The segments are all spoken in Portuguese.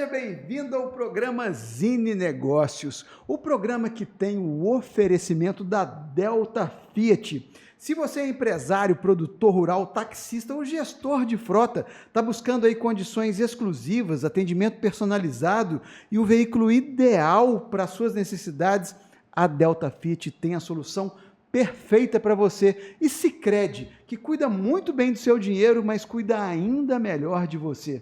Seja bem-vindo ao programa Zine Negócios, o programa que tem o oferecimento da Delta Fiat. Se você é empresário, produtor rural, taxista ou gestor de frota, está buscando aí condições exclusivas, atendimento personalizado e o veículo ideal para suas necessidades, a Delta Fiat tem a solução perfeita para você. E Sicredi, que cuida muito bem do seu dinheiro, mas cuida ainda melhor de você.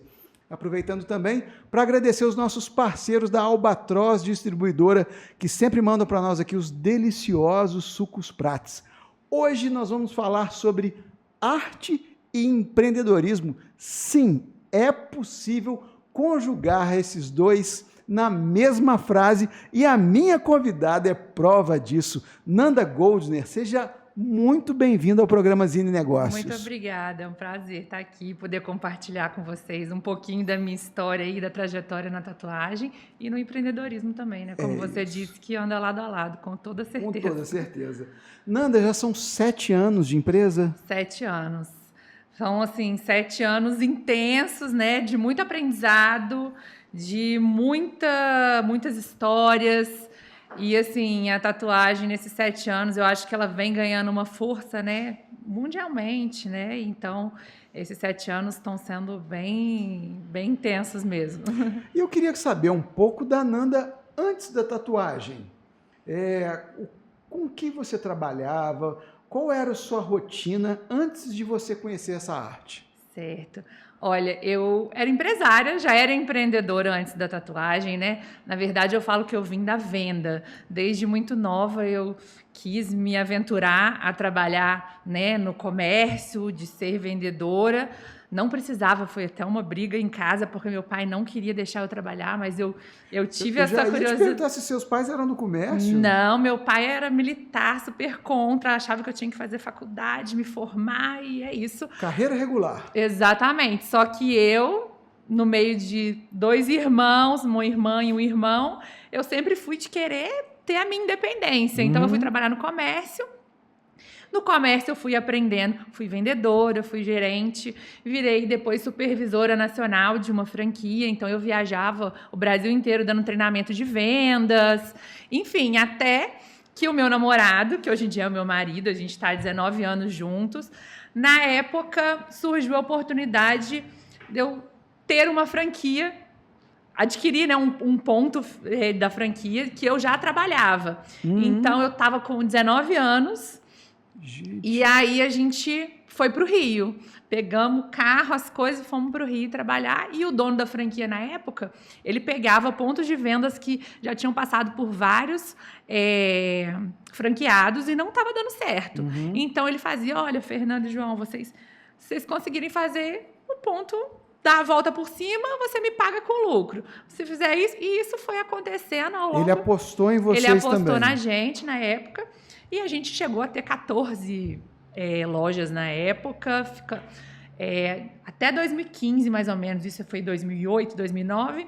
Aproveitando também para agradecer os nossos parceiros da Albatroz Distribuidora, que sempre mandam para nós aqui os deliciosos sucos Prats. Hoje nós vamos falar sobre arte e empreendedorismo. Sim, é possível conjugar esses dois na mesma frase e a minha convidada é prova disso. Nanda Goldner, seja muito bem-vinda ao programa Zine Negócios. Muito obrigada, é um prazer estar aqui, poder compartilhar com vocês um pouquinho da minha história e da trajetória na tatuagem e no empreendedorismo também, né? Como você disse, que anda lado a lado, com toda certeza. Com toda certeza. Nanda, já são 7 anos de empresa? 7 anos. São, assim, 7 anos intensos, né? De muito aprendizado, de muitas histórias. E, assim, a tatuagem nesses 7 anos, eu acho que ela vem ganhando uma força, né, mundialmente, né? Então, esses 7 anos estão sendo bem intensos mesmo. E eu queria saber um pouco da Nanda antes da tatuagem. Com que você trabalhava? Qual era a sua rotina antes de você conhecer essa arte? Certo. Olha, eu era empresária, já era empreendedora antes da tatuagem, né? Na verdade, eu falo que eu vim da venda. Desde muito nova, eu quis me aventurar a trabalhar, né, no comércio, de ser vendedora. Não precisava, foi até uma briga em casa, porque meu pai não queria deixar eu trabalhar, mas eu tive essa curiosidade. Eu ia te perguntar se seus pais eram do comércio. Não, meu pai era militar, super contra, achava que eu tinha que fazer faculdade, me formar, e é isso. Carreira regular. Exatamente, só que eu, no meio de 2 irmãos, uma irmã e um irmão, eu sempre fui de querer ter a minha independência. Então, eu fui trabalhar no comércio. No comércio eu fui aprendendo, fui vendedora, fui gerente, virei depois supervisora nacional de uma franquia, então eu viajava o Brasil inteiro dando treinamento de vendas, enfim, até que o meu namorado, que hoje em dia é o meu marido, a gente está há 19 anos juntos, na época surgiu a oportunidade de eu ter uma franquia, adquirir, né, um ponto da franquia que eu já trabalhava. Então eu estava com 19 anos, gente. E aí a gente foi para o Rio, pegamos carro, as coisas, fomos para o Rio trabalhar, e o dono da franquia na época, ele pegava pontos de vendas que já tinham passado por vários franqueados e não estava dando certo. Então ele fazia, olha, Fernando e João, vocês conseguirem fazer o ponto, dar a volta por cima, você me paga com lucro. Se fizer isso, e isso foi acontecendo ao longo... Ele apostou em vocês também. Ele apostou na gente na época, e a gente chegou a ter 14 lojas na época, até 2015 mais ou menos, isso foi 2008, 2009,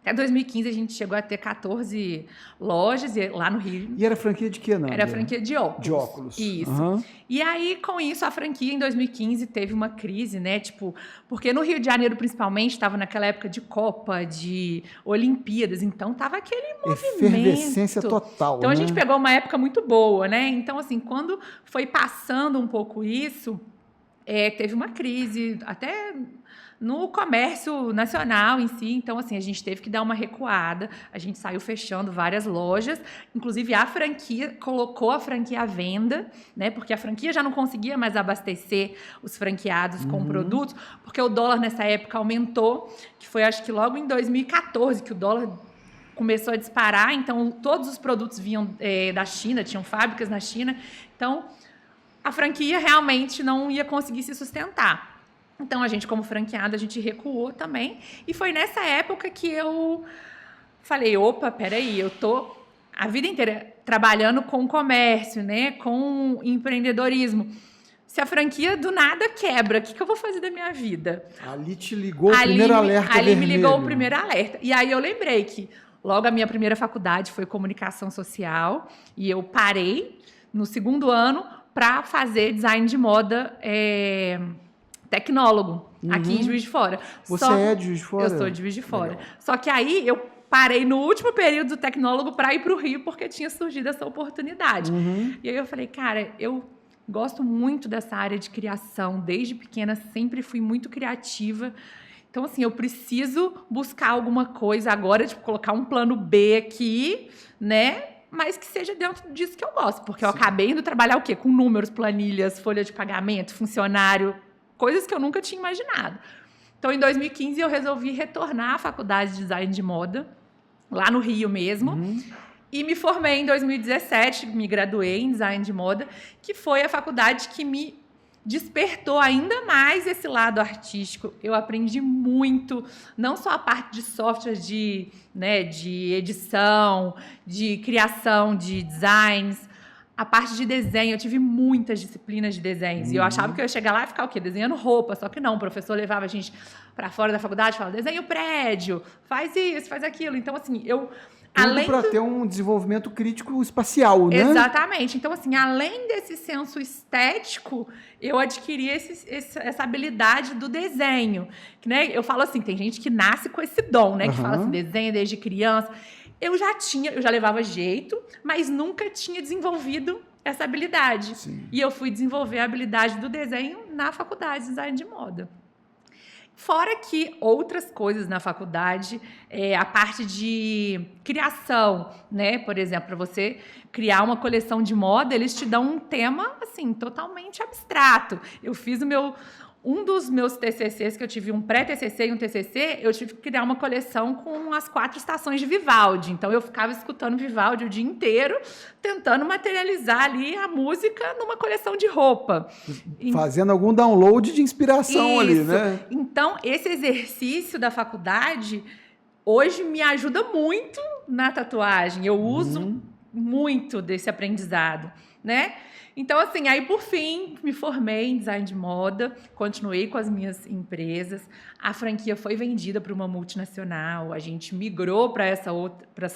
até 2015 a gente chegou a ter 14 lojas lá no Rio. E era franquia de quê, não? Era franquia de óculos. De óculos. Isso. E aí, com isso, a franquia em 2015 teve uma crise, né? Tipo, porque no Rio de Janeiro, principalmente, estava naquela época de Copa, de Olimpíadas, então tava aquele movimento. Efervescência total, então, né? a gente pegou uma época muito boa, né? Então, assim, quando foi passando um pouco isso, teve uma crise, até no comércio nacional em si. Então, assim, a gente teve que dar uma recuada, a gente saiu fechando várias lojas, inclusive a franquia colocou a franquia à venda, né, porque a franquia já não conseguia mais abastecer os franqueados com produtos, porque o dólar nessa época aumentou, que foi acho que logo em 2014 que o dólar começou a disparar, então todos os produtos vinham da China, tinham fábricas na China, então a franquia realmente não ia conseguir se sustentar. Então, a gente, como franqueada, a gente recuou também. E foi nessa época que eu falei, opa, peraí, eu tô a vida inteira trabalhando com comércio, né, com empreendedorismo. Se a franquia do nada quebra, o que eu vou fazer da minha vida? Ali te ligou o primeiro alerta vermelho. Ali me ligou o primeiro alerta. E aí eu lembrei que logo a minha primeira faculdade foi comunicação social e eu parei no 2º ano para fazer design de moda tecnólogo aqui em Juiz de Fora. Você é de Juiz de Fora? Eu sou de Juiz de Fora. Legal. Só que aí eu parei no último período do tecnólogo para ir para o Rio, porque tinha surgido essa oportunidade. E aí eu falei, cara, eu gosto muito dessa área de criação. Desde pequena sempre fui muito criativa. Então, assim, eu preciso buscar alguma coisa agora, tipo, colocar um plano B aqui, né? Mas que seja dentro disso que eu gosto. Porque eu acabei indo trabalhar o quê? Com números, planilhas, folha de pagamento, funcionário, coisas que eu nunca tinha imaginado. Então, em 2015, eu resolvi retornar à faculdade de design de moda, lá no Rio mesmo. E me formei em 2017, me graduei em design de moda, que foi a faculdade que me despertou ainda mais esse lado artístico. Eu aprendi muito, não só a parte de software de edição, de criação de designs, a parte de desenho. Eu tive muitas disciplinas de desenhos. E eu achava que eu ia chegar lá e ficar o quê? Desenhando roupa. Só que não, o professor levava a gente para fora da faculdade e falava, desenha o prédio, faz isso, faz aquilo. Então, assim, Tudo para ter um desenvolvimento crítico espacial, né? Exatamente. Então, assim, além desse senso estético, eu adquiri essa habilidade do desenho. Que, né, eu falo assim, tem gente que nasce com esse dom, né? Que fala assim, desenha desde criança. Eu já levava jeito, mas nunca tinha desenvolvido essa habilidade. Sim. E eu fui desenvolver a habilidade do desenho na faculdade de design de moda. Fora que outras coisas na faculdade, a parte de criação, né? Por exemplo, para você criar uma coleção de moda, eles te dão um tema, assim, totalmente abstrato. Eu fiz um dos meus TCCs, que eu tive um pré-TCC e um TCC, eu tive que criar uma coleção com as 4 estações de Vivaldi. Então, eu ficava escutando Vivaldi o dia inteiro, tentando materializar ali a música numa coleção de roupa. Fazendo algum download de inspiração ali, né? Então, esse exercício da faculdade, hoje me ajuda muito na tatuagem. Eu uso muito desse aprendizado, né? Então, assim, aí por fim, me formei em design de moda, continuei com as minhas empresas, a franquia foi vendida para uma multinacional, a gente migrou para essa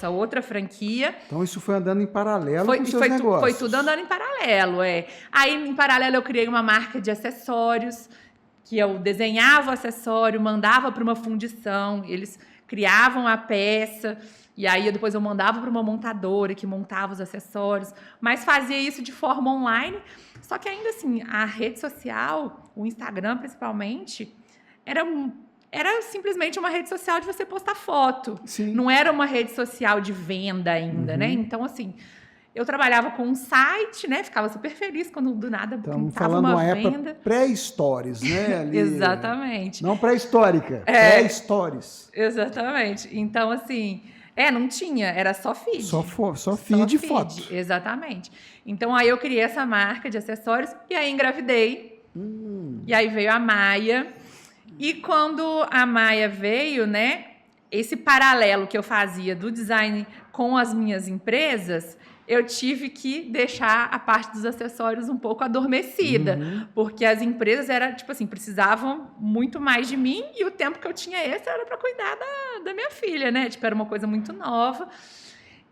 outra franquia. Então, isso foi andando em paralelo com os seus negócios. Foi tudo andando em paralelo, Aí, em paralelo, eu criei uma marca de acessórios, que eu desenhava o acessório, mandava para uma fundição, eles criavam a peça. E aí, depois eu mandava para uma montadora que montava os acessórios, mas fazia isso de forma online. Só que ainda assim, a rede social, o Instagram principalmente, era simplesmente uma rede social de você postar foto. Sim. Não era uma rede social de venda ainda, né? Então, assim, eu trabalhava com um site, né? Ficava super feliz quando do nada pintava uma venda. Estamos falando uma época pré-stories, né? Ali, Exatamente. Não pré-histórica, pré-stories. Exatamente. Então, assim... não tinha, era só feed. Só feed e foto. Exatamente. Então, aí eu criei essa marca de acessórios e aí engravidei. E aí veio a Maia. E quando a Maia veio, né, esse paralelo que eu fazia do design com as minhas empresas, eu tive que deixar a parte dos acessórios um pouco adormecida, porque as empresas precisavam muito mais de mim e o tempo que eu tinha extra era para cuidar da minha filha, né? Era uma coisa muito nova.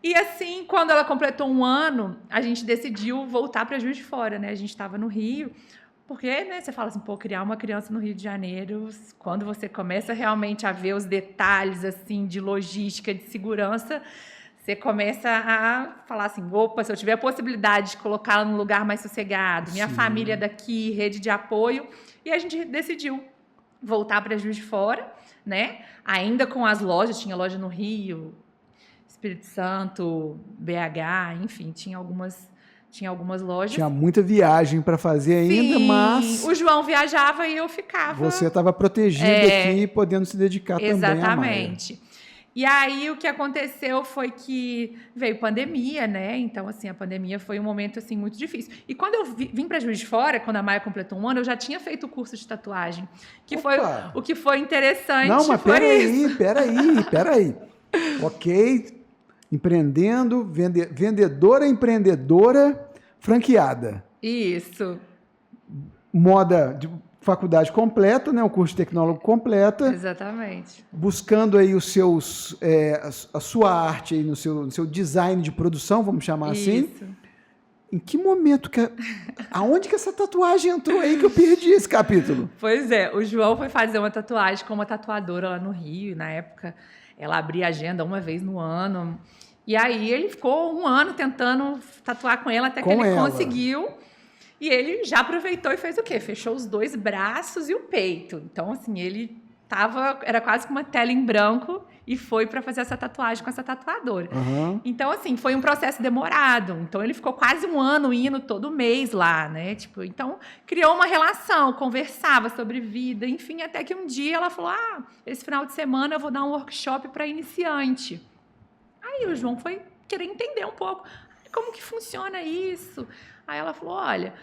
E assim, quando ela completou 1 ano, a gente decidiu voltar para Juiz de Fora, né? A gente estava no Rio, porque, né, você fala assim, criar uma criança no Rio de Janeiro, quando você começa realmente a ver os detalhes, assim, de logística, de segurança, você começa a falar assim, opa, se eu tiver a possibilidade de colocá-la num lugar mais sossegado, minha família daqui, rede de apoio, e a gente decidiu voltar para Juiz de Fora, né? Ainda com as lojas, tinha loja no Rio, Espírito Santo, BH, enfim, tinha algumas lojas. Tinha muita viagem para fazer ainda, mas... o João viajava e eu ficava... Você estava protegida aqui, podendo se dedicar também à Maia. Exatamente. E aí, o que aconteceu foi que veio pandemia, né? Então, assim, a pandemia foi um momento, assim, muito difícil. E quando eu vim para Juiz de Fora, quando a Maia completou 1 ano, eu já tinha feito o curso de tatuagem. Foi o que foi interessante. Não, mas peraí. Ok, empreendendo, vendedora, empreendedora, franqueada. Isso. Moda de faculdade completa, né? O curso de tecnólogo completa. Exatamente. Buscando aí os seus, a sua arte aí no seu design de produção, vamos chamar assim. Em que momento aonde que essa tatuagem entrou aí que eu perdi esse capítulo? Pois é, o João foi fazer uma tatuagem com uma tatuadora lá no Rio, e na época ela abria agenda uma vez no ano. E aí ele ficou um ano tentando tatuar com ela até que ele conseguiu. E ele já aproveitou e fez o quê? Fechou os 2 braços e o peito. Então, assim, era quase que uma tela em branco e foi para fazer essa tatuagem com essa tatuadora. Uhum. Então, assim, foi um processo demorado. Então, ele ficou quase um ano indo todo mês lá, né? Tipo, então, criou uma relação, conversava sobre vida, enfim, até que um dia ela falou, esse final de semana eu vou dar um workshop para iniciante. Aí o João foi querer entender um pouco como que funciona isso. Aí ela falou, olha,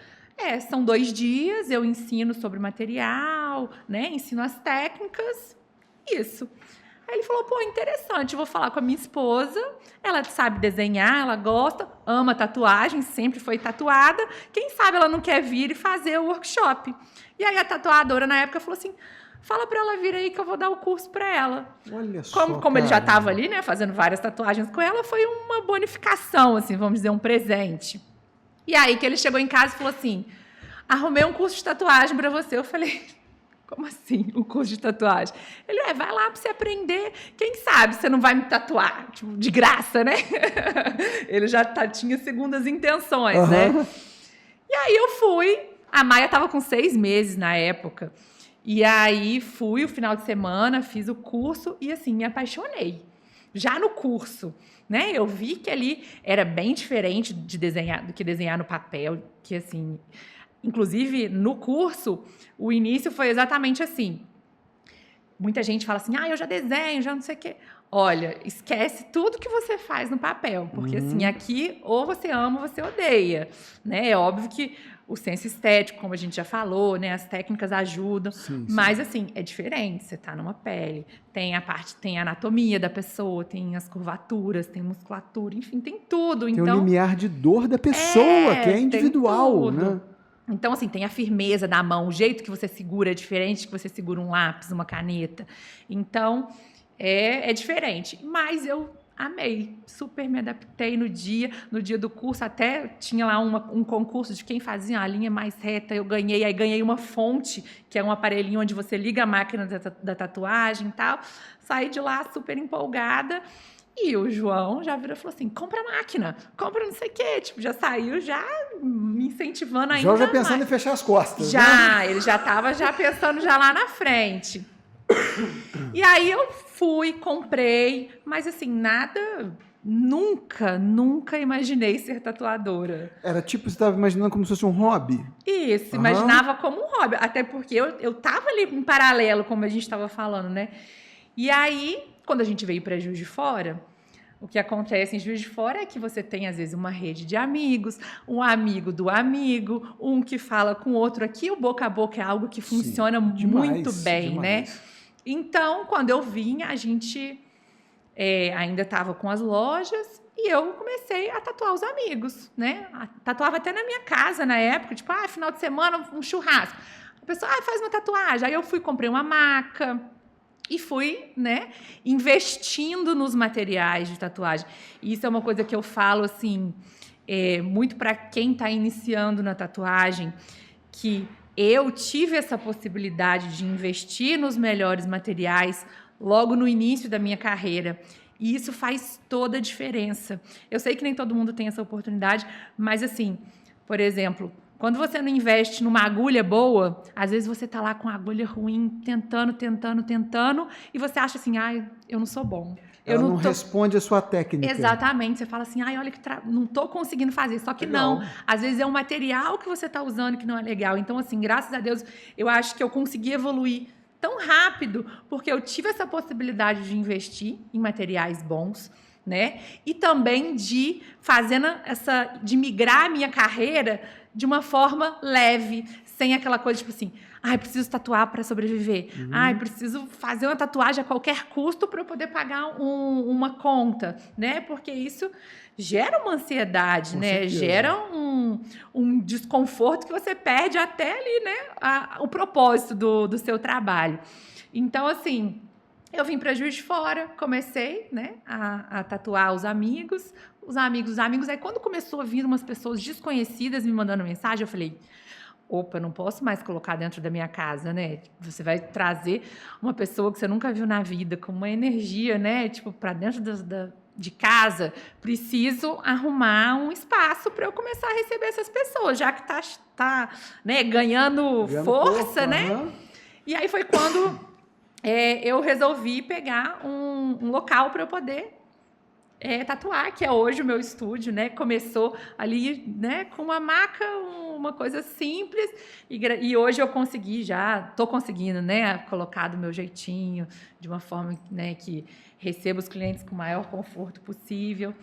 são 2 dias, eu ensino sobre material, né? Ensino as técnicas, isso. Aí ele falou, pô, interessante, eu vou falar com a minha esposa, ela sabe desenhar, ela gosta, ama tatuagem, sempre foi tatuada, quem sabe ela não quer vir e fazer o workshop. E aí a tatuadora na época falou assim, fala pra ela vir aí que eu vou dar o curso pra ela. Olha só, como ele já estava ali, né, fazendo várias tatuagens com ela, foi uma bonificação, assim, vamos dizer, um presente. E aí que ele chegou em casa e falou assim, arrumei um curso de tatuagem pra você. Eu falei, como assim, um curso de tatuagem? Ele, vai lá pra você aprender, quem sabe você não vai me tatuar, tipo, de graça, né? Ele já tinha segundas intenções, né? E aí eu fui, a Maia estava com 6 meses na época, e aí fui o final de semana, fiz o curso e, assim, me apaixonei. Já no curso, né? Eu vi que ali era bem diferente de desenhar, do que desenhar no papel, que, assim... Inclusive, no curso, o início foi exatamente assim. Muita gente fala assim, eu já desenho, já não sei o quê. Olha, esquece tudo que você faz no papel, porque assim, aqui ou você ama ou você odeia, né? É óbvio que o senso estético, como a gente já falou, né? As técnicas ajudam, sim. Mas assim, é diferente, você tá numa pele, tem a anatomia da pessoa, tem as curvaturas, tem musculatura, enfim, tem tudo. Tem o limiar de dor da pessoa, que é individual, né? Então, assim, tem a firmeza da mão, o jeito que você segura é diferente que você segura um lápis, uma caneta. Então, é diferente. Mas eu amei, super me adaptei no dia do curso, até tinha lá um concurso de quem fazia a linha mais reta, eu ganhei, aí ganhei uma fonte, que é um aparelhinho onde você liga a máquina da tatuagem e tal. Saí de lá super empolgada. E o João já virou e falou assim, compra a máquina, compra não sei o quê. Tipo, já saiu já me incentivando ainda. João já pensando em fechar as costas. Já, né? Ele já estava pensando já lá na frente. E aí eu fui, comprei, mas assim, nunca imaginei ser tatuadora. Era tipo, você estava imaginando como se fosse um hobby? Isso, imaginava como um hobby. Até porque eu tava ali em paralelo, como a gente estava falando, né? E aí, quando a gente veio para Juiz de Fora, o que acontece em Juiz de Fora é que você tem, às vezes, uma rede de amigos, um amigo do amigo, um que fala com o outro. Aqui, o boca a boca é algo que funciona muito bem, né? Então, quando eu vim, a gente ainda estava com as lojas e eu comecei a tatuar os amigos, né? Tatuava até na minha casa, na época, tipo, final de semana, um churrasco. A pessoa, faz uma tatuagem. Aí eu fui, comprei uma maca... E fui, né, investindo nos materiais de tatuagem. E isso é uma coisa que eu falo, assim, muito para quem está iniciando na tatuagem, que eu tive essa possibilidade de investir nos melhores materiais logo no início da minha carreira. E isso faz toda a diferença. Eu sei que nem todo mundo tem essa oportunidade, mas, assim, por exemplo... Quando você não investe numa agulha boa, às vezes você tá lá com a agulha ruim, tentando, e você acha assim, eu não sou bom. Ela não responde a sua técnica. Exatamente. Você fala assim, olha que não tô conseguindo fazer. Só que não. Às vezes é um material que você tá usando que não é legal. Então, assim, graças a Deus, eu acho que eu consegui evoluir tão rápido, porque eu tive essa possibilidade de investir em materiais bons, né? E também de de migrar a minha carreira de uma forma leve, sem aquela coisa tipo assim, preciso tatuar para sobreviver, preciso fazer uma tatuagem a qualquer custo para eu poder pagar uma conta, né? Porque isso gera uma ansiedade, né? Certeza. Gera um desconforto que você perde até ali, né? O propósito do seu trabalho. Então, assim, Eu vim para Juiz de Fora, comecei, né, a tatuar os amigos. Aí quando começou a vir umas pessoas desconhecidas me mandando mensagem, eu falei, opa, não posso mais colocar dentro da minha casa, né? Você vai trazer uma pessoa que você nunca viu na vida, com uma energia, né, tipo, para dentro de casa. Preciso arrumar um espaço para eu começar a receber essas pessoas, já que tá né, ganhando força, corpo, né? aham. E aí foi quando eu resolvi pegar um local para eu poder tatuar, que é hoje o meu estúdio, né? Começou ali, né, com uma maca, uma coisa simples, e hoje eu tô conseguindo, né, colocar do meu jeitinho, de uma forma, né, que receba os clientes com o maior conforto possível.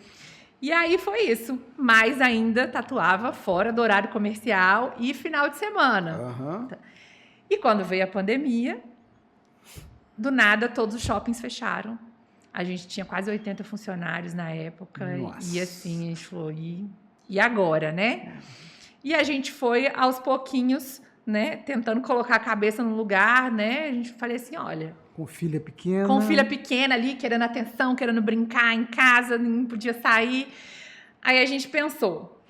E aí foi isso, mas ainda tatuava fora do horário comercial e final de semana. Aham. E quando veio a pandemia, do nada todos os shoppings fecharam. A gente tinha quase 80 funcionários na época. Nossa. E assim, a gente falou, e agora, né? E a gente foi aos pouquinhos, né, tentando colocar a cabeça no lugar, né? A gente falei assim, olha, Com filha pequena. com filha pequena ali, querendo atenção, querendo brincar em casa, não podia sair. Aí a gente pensou,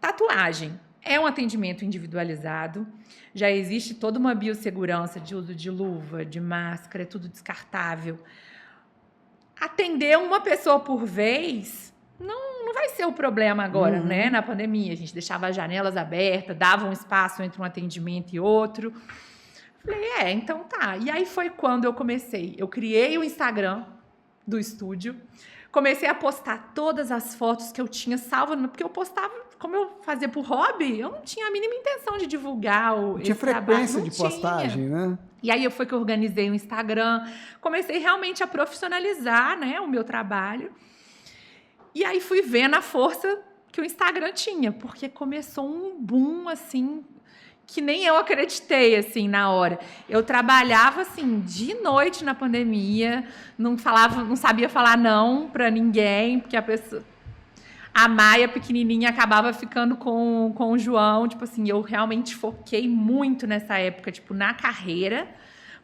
tatuagem é um atendimento individualizado, já existe toda uma biossegurança de uso de luva, de máscara, é tudo descartável. Atender uma pessoa por vez não vai ser o problema agora, né? Na pandemia, a gente deixava as janelas abertas, dava um espaço entre um atendimento e outro. Falei, então tá. E aí foi quando eu comecei. Eu criei o Instagram do estúdio, comecei a postar todas as fotos que eu tinha salvas, porque eu postava, como eu fazia por hobby, eu não tinha a mínima intenção de divulgar Não tinha frequência de postagem, né? E aí foi que eu organizei o Instagram, comecei realmente a profissionalizar, né, o meu trabalho. E aí fui vendo a força que o Instagram tinha, porque começou um boom, assim, que nem eu acreditei, assim, na hora. Eu trabalhava, assim, de noite na pandemia, não sabia falar não para ninguém, porque a Maia pequenininha acabava ficando com o João, tipo assim, eu realmente foquei muito nessa época, tipo, na carreira.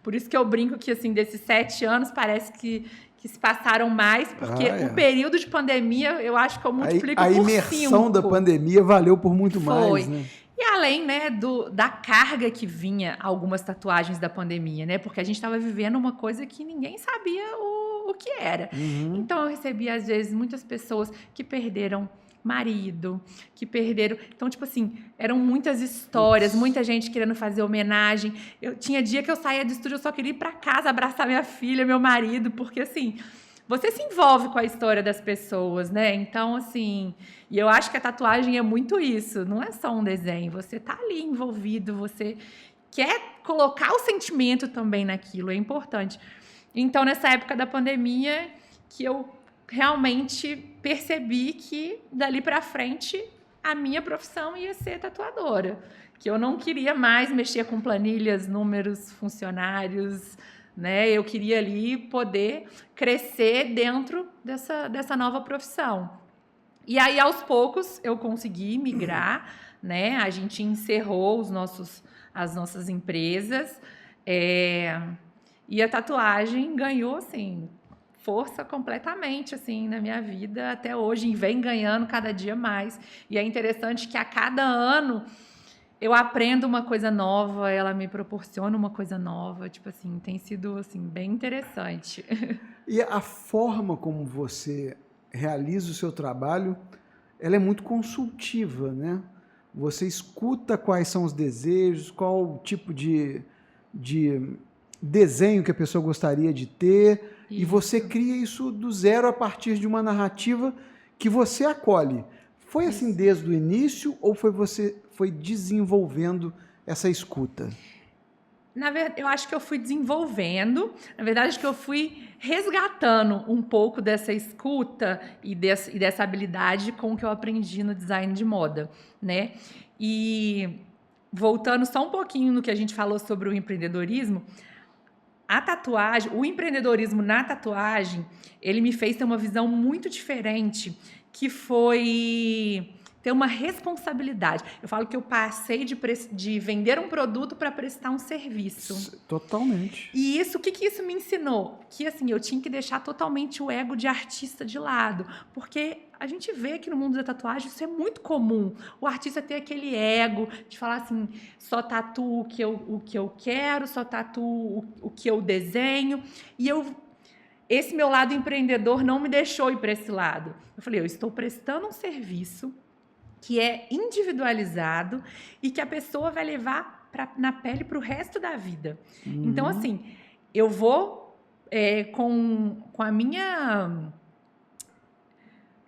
Por isso que eu brinco que, assim, desses 7 anos, parece que se passaram mais, porque o período de pandemia, eu acho que eu multiplico por 5. A imersão da pandemia valeu por muito mais, né? E além, né, da carga que vinha algumas tatuagens da pandemia, né? Porque a gente estava vivendo uma coisa que ninguém sabia o que era. Então, eu recebi, às vezes, muitas pessoas que perderam marido, que perderam... Então, tipo assim, eram muitas histórias, muita gente querendo fazer homenagem. Tinha dia que eu saía do estúdio, eu só queria ir para casa abraçar minha filha, meu marido, porque, assim... Você se envolve com a história das pessoas, né? Então, assim... E eu acho que a tatuagem é muito isso. Não é só um desenho. Você tá ali envolvido, você quer colocar o sentimento também naquilo. É importante. Então, nessa época da pandemia, que eu realmente percebi que, dali para frente, a minha profissão ia ser tatuadora. Que eu não queria mais mexer com planilhas, números, funcionários... Né? Eu queria ali poder crescer dentro dessa nova profissão. E aí, aos poucos, eu consegui migrar, né? A gente encerrou as nossas empresas e a tatuagem ganhou, assim, força completamente, assim, na minha vida até hoje, e vem ganhando cada dia mais. E é interessante que a cada ano eu aprendo uma coisa nova, ela me proporciona uma coisa nova, tipo assim, tem sido assim bem interessante. E a forma como você realiza o seu trabalho, ela é muito consultiva, né? Você escuta quais são os desejos, qual o tipo de desenho que a pessoa gostaria de ter, e você cria isso do zero a partir de uma narrativa que você acolhe. Foi assim desde o início ou você foi desenvolvendo essa escuta? Na verdade, eu acho que eu fui desenvolvendo. Na verdade, acho que eu fui resgatando um pouco dessa escuta e dessa habilidade com o que eu aprendi no design de moda, né? E voltando só um pouquinho no que a gente falou sobre o empreendedorismo, a tatuagem, o empreendedorismo na tatuagem, ele me fez ter uma visão muito diferente, que foi ter uma responsabilidade. Eu falo que eu passei de vender um produto para prestar um serviço. Totalmente. E isso, o que isso me ensinou? Que assim, eu tinha que deixar totalmente o ego de artista de lado, porque a gente vê que no mundo da tatuagem isso é muito comum. O artista ter aquele ego de falar assim, só tatuo o que eu quero, só tatuo o que eu desenho. E esse meu lado empreendedor não me deixou ir para esse lado. Eu falei, eu estou prestando um serviço que é individualizado e que a pessoa vai levar na pele para o resto da vida. Então, assim, eu vou com a minha...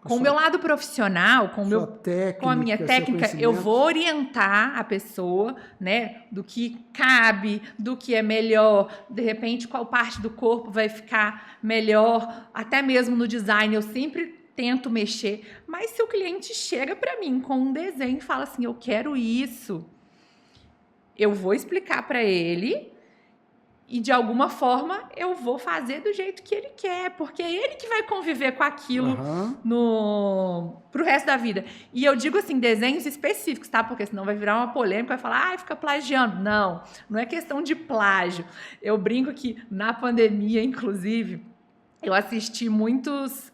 Com o meu lado profissional, com a minha técnica, eu vou orientar a pessoa, né, do que cabe, do que é melhor, de repente qual parte do corpo vai ficar melhor, até mesmo no design eu sempre tento mexer, mas se o cliente chega para mim com um desenho e fala assim, eu quero isso, eu vou explicar para ele. E, de alguma forma, eu vou fazer do jeito que ele quer, porque é ele que vai conviver com aquilo pro resto da vida. E eu digo assim, desenhos específicos, tá? Porque senão vai virar uma polêmica, vai falar, fica plagiando. Não, não é questão de plágio. Eu brinco que, na pandemia, inclusive, eu assisti muitos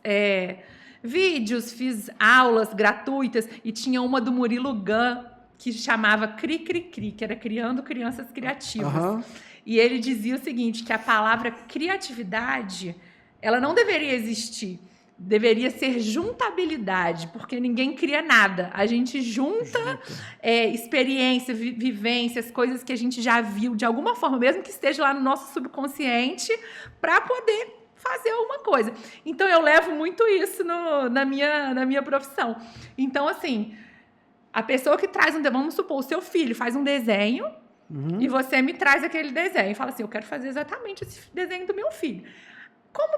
vídeos, fiz aulas gratuitas, e tinha uma do Murilo Gun, que chamava Cri Cri Cri, que era Criando Crianças Criativas. E ele dizia o seguinte, que a palavra criatividade, ela não deveria existir, deveria ser juntabilidade, porque ninguém cria nada. A gente junta experiência, vivências, coisas que a gente já viu, de alguma forma, mesmo que esteja lá no nosso subconsciente, para poder fazer alguma coisa. Então, eu levo muito isso na minha profissão. Então, assim, a pessoa que traz vamos supor, o seu filho faz um desenho, e você me traz aquele desenho e fala assim, eu quero fazer exatamente esse desenho do meu filho. Como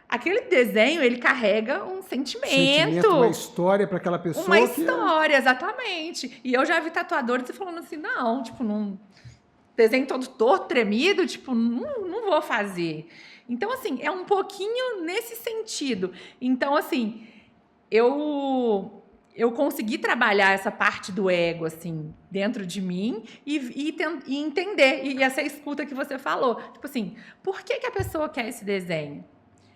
aquele desenho, ele carrega um sentimento. Uma história para aquela pessoa. Uma história, exatamente. E eu já vi tatuadores falando assim, não, tipo, não... Desenho todo torto, tremido, tipo, não vou fazer. Então, assim, é um pouquinho nesse sentido. Então, assim, eu consegui trabalhar essa parte do ego, assim, dentro de mim e entender, e essa escuta que você falou. Tipo assim, por que a pessoa quer esse desenho?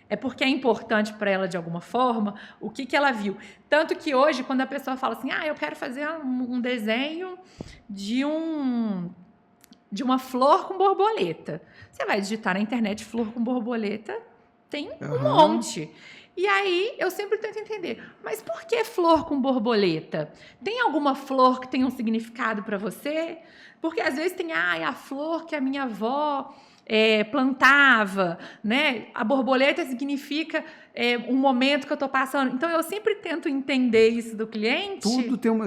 É porque é importante para ela de alguma forma? O que ela viu? Tanto que hoje, quando a pessoa fala assim, eu quero fazer um desenho de uma flor com borboleta. Você vai digitar na internet flor com borboleta, tem um monte. E aí, eu sempre tento entender, mas por que flor com borboleta? Tem alguma flor que tem um significado para você? Porque às vezes tem a flor que a minha avó plantava, né? A borboleta significa um momento que eu estou passando. Então, eu sempre tento entender isso do cliente.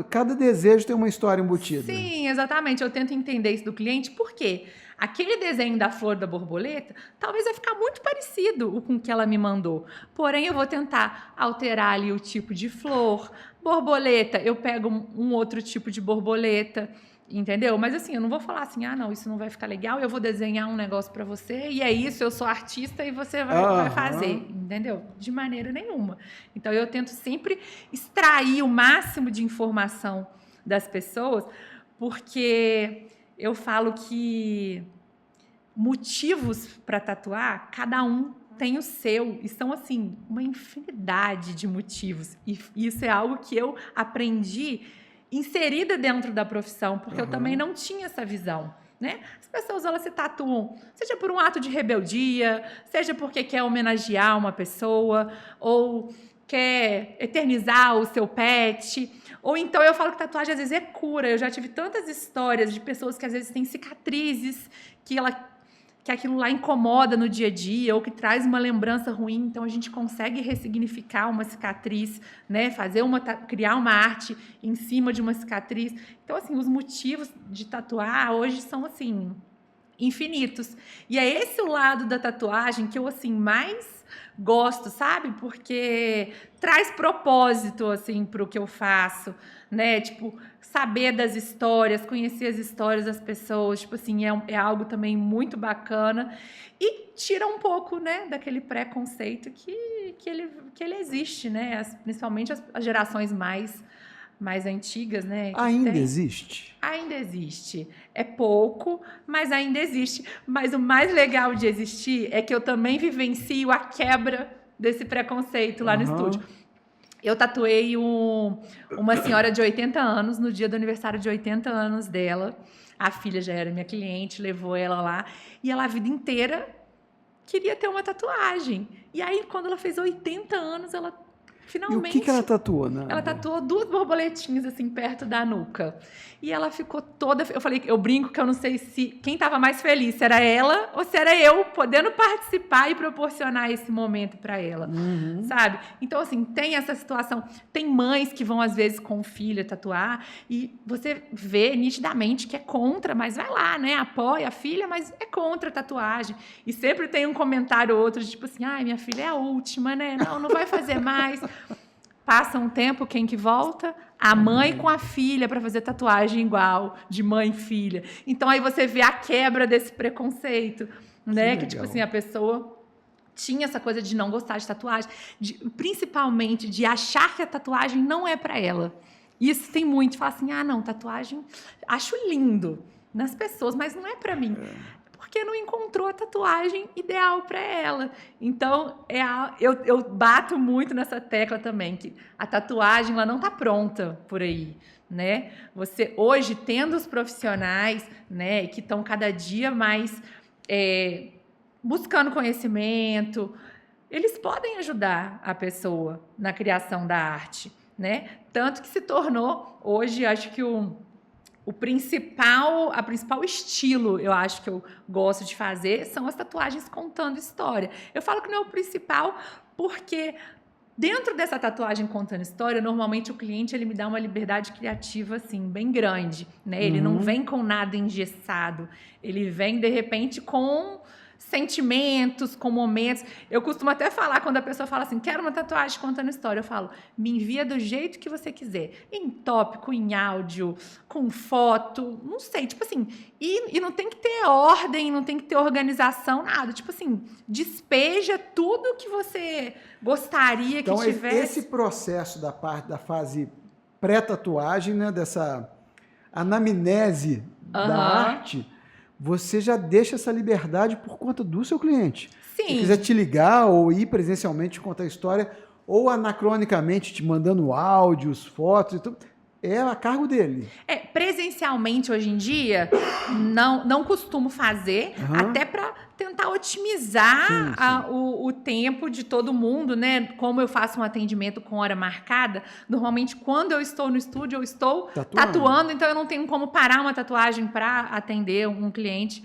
Cada desejo tem uma história embutida. Sim, exatamente. Eu tento entender isso do cliente, por quê? Aquele desenho da flor da borboleta talvez vai ficar muito parecido com o que ela me mandou. Porém, eu vou tentar alterar ali o tipo de flor. Borboleta, eu pego um outro tipo de borboleta, entendeu? Mas assim, eu não vou falar assim, não, isso não vai ficar legal, eu vou desenhar um negócio para você e é isso, eu sou artista e você vai fazer, entendeu? De maneira nenhuma. Então, eu tento sempre extrair o máximo de informação das pessoas, porque... Eu falo que motivos para tatuar, cada um tem o seu. E são, assim, uma infinidade de motivos. E isso é algo que eu aprendi inserida dentro da profissão, porque eu também não tinha essa visão, né? As pessoas, elas se tatuam, seja por um ato de rebeldia, seja porque quer homenagear uma pessoa, ou quer eternizar o seu pet... Ou então eu falo que tatuagem às vezes é cura. Eu já tive tantas histórias de pessoas que às vezes têm cicatrizes, que aquilo lá incomoda no dia a dia, ou que traz uma lembrança ruim. Então a gente consegue ressignificar uma cicatriz, né? Criar uma arte em cima de uma cicatriz. Então, assim, os motivos de tatuar hoje são assim, infinitos. E é esse o lado da tatuagem que eu assim mais gosto, sabe? Porque traz propósito, assim, para o que eu faço, né? Tipo, saber das histórias, conhecer as histórias das pessoas, tipo assim, é algo também muito bacana e tira um pouco, né, daquele preconceito que ele existe, né? Principalmente as gerações mais mais antigas, né? Ainda existe? Ainda existe. É pouco, mas ainda existe. Mas o mais legal de existir é que eu também vivencio a quebra desse preconceito lá no estúdio. Eu tatuei uma senhora de 80 anos no dia do aniversário de 80 anos dela. A filha já era minha cliente, levou ela lá. E ela a vida inteira queria ter uma tatuagem. E aí, quando ela fez 80 anos, ela finalmente... E o que ela tatuou? Ela tatuou 2 borboletinhas, assim, perto da nuca. E ela ficou toda... Eu brinco que eu não sei se quem estava mais feliz, se era ela ou se era eu, podendo participar e proporcionar esse momento para ela, sabe? Então, assim, tem essa situação. Tem mães que vão, às vezes, com o filho tatuar e você vê nitidamente que é contra, mas vai lá, né? Apoia a filha, mas é contra a tatuagem. E sempre tem um comentário ou outro, tipo assim, ai, minha filha é a última, né? Não vai fazer mais... Passa um tempo, quem que volta? A mãe com a filha para fazer tatuagem igual, de mãe e filha. Então, aí você vê a quebra desse preconceito, né? Que tipo assim, a pessoa tinha essa coisa de não gostar de tatuagem, principalmente de achar que a tatuagem não é para ela. Isso tem muito, fala assim, não, tatuagem, acho lindo nas pessoas, mas não é para mim. Porque não encontrou a tatuagem ideal para ela. Então, eu bato muito nessa tecla também, que a tatuagem ela não está pronta por aí, né? Você, hoje, tendo os profissionais, né, que estão cada dia mais buscando conhecimento, eles podem ajudar a pessoa na criação da arte, né? Tanto que se tornou, hoje, acho que a principal estilo, eu acho que eu gosto de fazer, são as tatuagens contando história. Eu falo que não é o principal porque dentro dessa tatuagem contando história, normalmente o cliente ele me dá uma liberdade criativa assim, bem grande, né? Ele não vem com nada engessado, ele vem de repente com sentimentos, com momentos. Eu costumo até falar, quando a pessoa fala assim, quero uma tatuagem contando história, eu falo, me envia do jeito que você quiser. Em tópico, em áudio, com foto, não sei, tipo assim, e não tem que ter ordem, não tem que ter organização, nada. Tipo assim, despeja tudo que você gostaria que tivesse. Então, esse processo da fase pré-tatuagem, né, dessa anamnese da arte, você já deixa essa liberdade por conta do seu cliente. Sim. Se quiser te ligar ou ir presencialmente contar a história, ou anacronicamente te mandando áudios, fotos e tudo, é a cargo dele. Presencialmente, hoje em dia, não costumo fazer, até para tentar otimizar o tempo de todo mundo, né? Como eu faço um atendimento com hora marcada, normalmente quando eu estou no estúdio, eu estou tatuando, então eu não tenho como parar uma tatuagem para atender um cliente.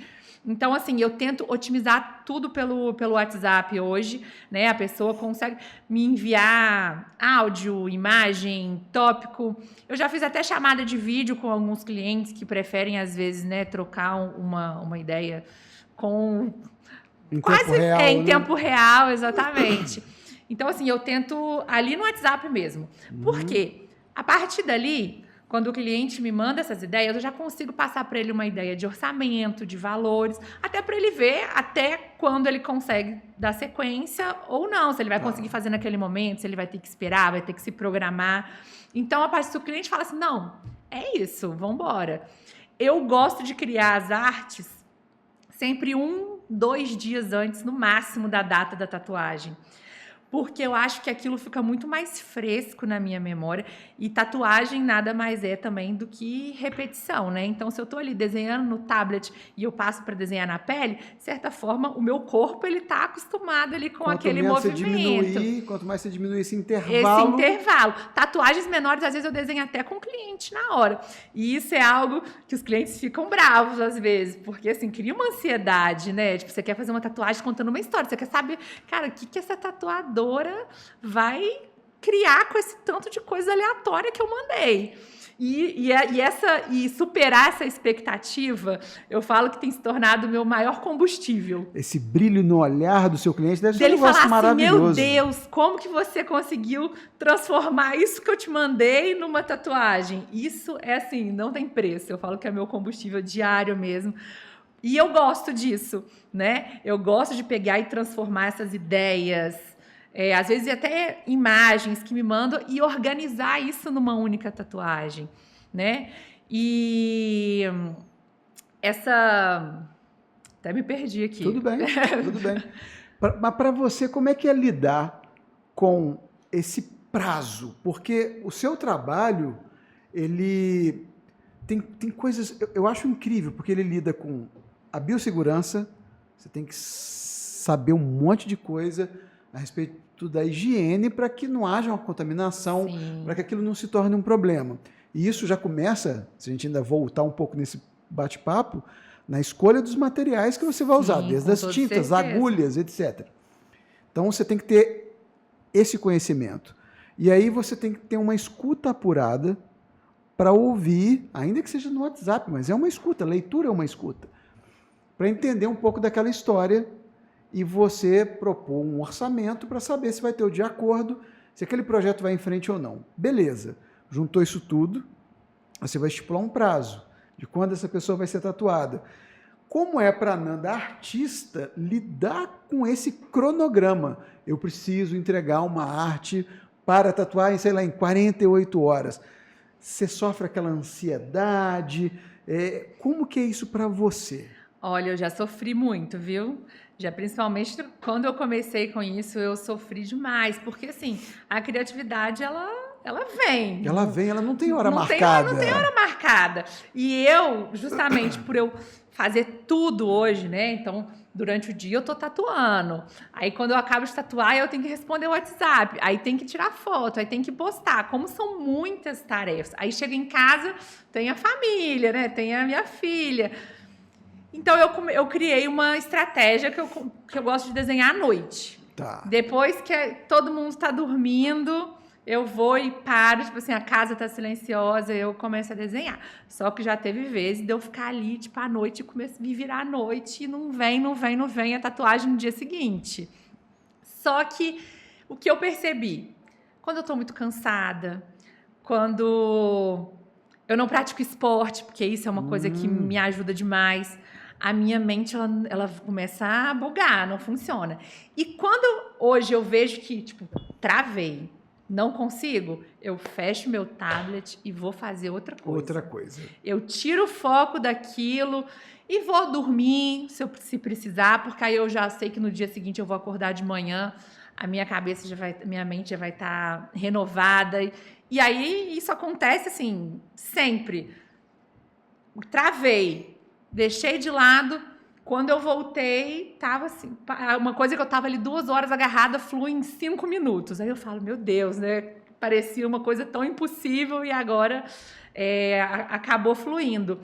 Então, assim, eu tento otimizar tudo pelo WhatsApp hoje, né? A pessoa consegue me enviar áudio, imagem, tópico. Eu já fiz até chamada de vídeo com alguns clientes que preferem, às vezes, né, trocar uma ideia com... Em tempo real, em tempo real, exatamente. Então, assim, eu tento ali no WhatsApp mesmo. Por quê? A partir dali... Quando o cliente me manda essas ideias, eu já consigo passar para ele uma ideia de orçamento, de valores, até para ele ver até quando ele consegue dar sequência ou não, se ele vai conseguir fazer naquele momento, se ele vai ter que esperar, vai ter que se programar. Então, a partir do cliente fala assim, não, é isso, vamos embora. Eu gosto de criar as artes sempre 1-2 dias antes, no máximo, da data da tatuagem. Porque eu acho que aquilo fica muito mais fresco na minha memória. E tatuagem nada mais é também do que repetição, né? Então, se eu tô ali desenhando no tablet e eu passo para desenhar na pele, de certa forma, o meu corpo, ele tá acostumado ali com aquele movimento. Quanto mais você diminuir esse intervalo... Tatuagens menores, às vezes, eu desenho até com o cliente na hora. E isso é algo que os clientes ficam bravos, às vezes. Porque, assim, cria uma ansiedade, né? Tipo, você quer fazer uma tatuagem contando uma história. Você quer saber, cara, o que essa tatuadora vai criar com esse tanto de coisa aleatória que eu mandei. E superar essa expectativa, eu falo que tem se tornado o meu maior combustível. Esse brilho no olhar do seu cliente deve ser um negócio falar maravilhoso. Assim, meu Deus, como que você conseguiu transformar isso que eu te mandei numa tatuagem? Isso é assim, não tem preço. Eu falo que é meu combustível diário mesmo. E eu gosto disso, né? Eu gosto de pegar e transformar essas ideias às vezes até imagens que me mandam e organizar isso numa única tatuagem, né? E até me perdi aqui. Tudo bem, tudo bem. Mas para você, como é que é lidar com esse prazo? Porque o seu trabalho, ele tem coisas... Eu acho incrível, porque ele lida com a biossegurança, você tem que saber um monte de coisa a respeito da higiene para que não haja uma contaminação, para que aquilo não se torne um problema. E isso já começa, se a gente ainda voltar um pouco nesse bate-papo, na escolha dos materiais que você vai usar, desde as tintas, agulhas, etc. Então, você tem que ter esse conhecimento. E aí você tem que ter uma escuta apurada para ouvir, ainda que seja no WhatsApp, mas é uma escuta, leitura é uma escuta, para entender um pouco daquela história e você propor um orçamento para saber se vai ter o de acordo, se aquele projeto vai em frente ou não. Beleza, juntou isso tudo, você vai estipular um prazo de quando essa pessoa vai ser tatuada. Como é para a Nanda, artista, lidar com esse cronograma? Eu preciso entregar uma arte para tatuar em, sei lá, em 48 horas. Você sofre aquela ansiedade? Como que é isso para você? Olha, eu já sofri muito, viu? Já principalmente quando eu comecei com isso, eu sofri demais. Porque, assim, a criatividade, ela vem. Ela vem, ela não tem hora marcada. Não tem hora marcada. E eu, justamente por eu fazer tudo hoje, né? Então, durante o dia eu tô tatuando. Aí, quando eu acabo de tatuar, eu tenho que responder o WhatsApp. Aí, tem que tirar foto, aí tem que postar. Como são muitas tarefas. Aí, chego em casa, tem a família, né? Tem a minha filha. Então, eu criei uma estratégia que eu gosto de desenhar à noite. Tá. Depois que todo mundo está dormindo, eu vou e paro, tipo assim, a casa tá silenciosa, eu começo a desenhar. Só que já teve vezes de eu ficar ali, tipo, à noite, e me virar à noite, e não vem a tatuagem no dia seguinte. Só que o que eu percebi, quando eu tô muito cansada, quando eu não pratico esporte, porque isso é uma coisa que me ajuda demais, a minha mente, ela começa a bugar, não funciona. E quando hoje eu vejo que, tipo, travei, não consigo, eu fecho meu tablet e vou fazer outra coisa. Eu tiro o foco daquilo e vou dormir, se precisar, porque aí eu já sei que no dia seguinte eu vou acordar de manhã, a minha minha mente já vai estar renovada. E aí isso acontece assim, sempre. Travei, deixei de lado. Quando eu voltei, tava assim, uma coisa que eu tava ali 2 horas agarrada, flui em 5 minutos. Aí eu falo, meu Deus, né? Parecia uma coisa tão impossível e agora acabou fluindo.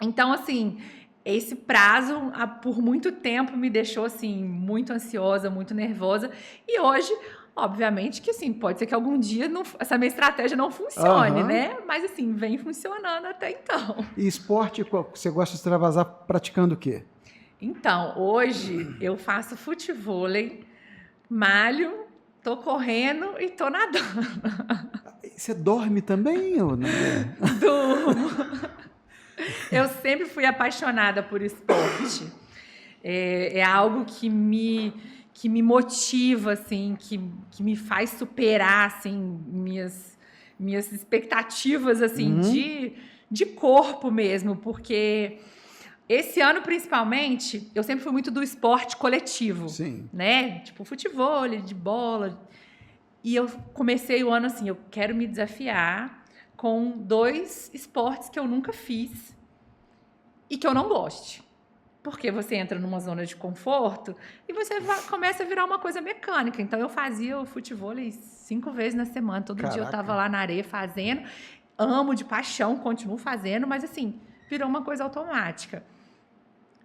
Então, assim, esse prazo, por muito tempo, me deixou, assim, muito ansiosa, muito nervosa. E hoje, obviamente que, assim, pode ser que algum dia essa minha estratégia não funcione, né? Mas, assim, vem funcionando até então. E esporte, você gosta de extravasar praticando o quê? Então, hoje eu faço futevôlei, malho, tô correndo e tô nadando. Você dorme também ou não? Durmo. Eu sempre fui apaixonada por esporte. É algo que me motiva, assim, que me faz superar, assim, minhas expectativas, assim, de corpo mesmo, porque esse ano, principalmente, eu sempre fui muito do esporte coletivo. Sim. Né? Tipo, futevôlei, de bola. E eu comecei o ano assim, eu quero me desafiar com 2 esportes que eu nunca fiz e que eu não goste. Porque você entra numa zona de conforto e você começa a virar uma coisa mecânica. Então, eu fazia o futevôlei 5 vezes na semana. Todo dia eu estava lá na areia fazendo. Amo de paixão, continuo fazendo, mas assim, virou uma coisa automática.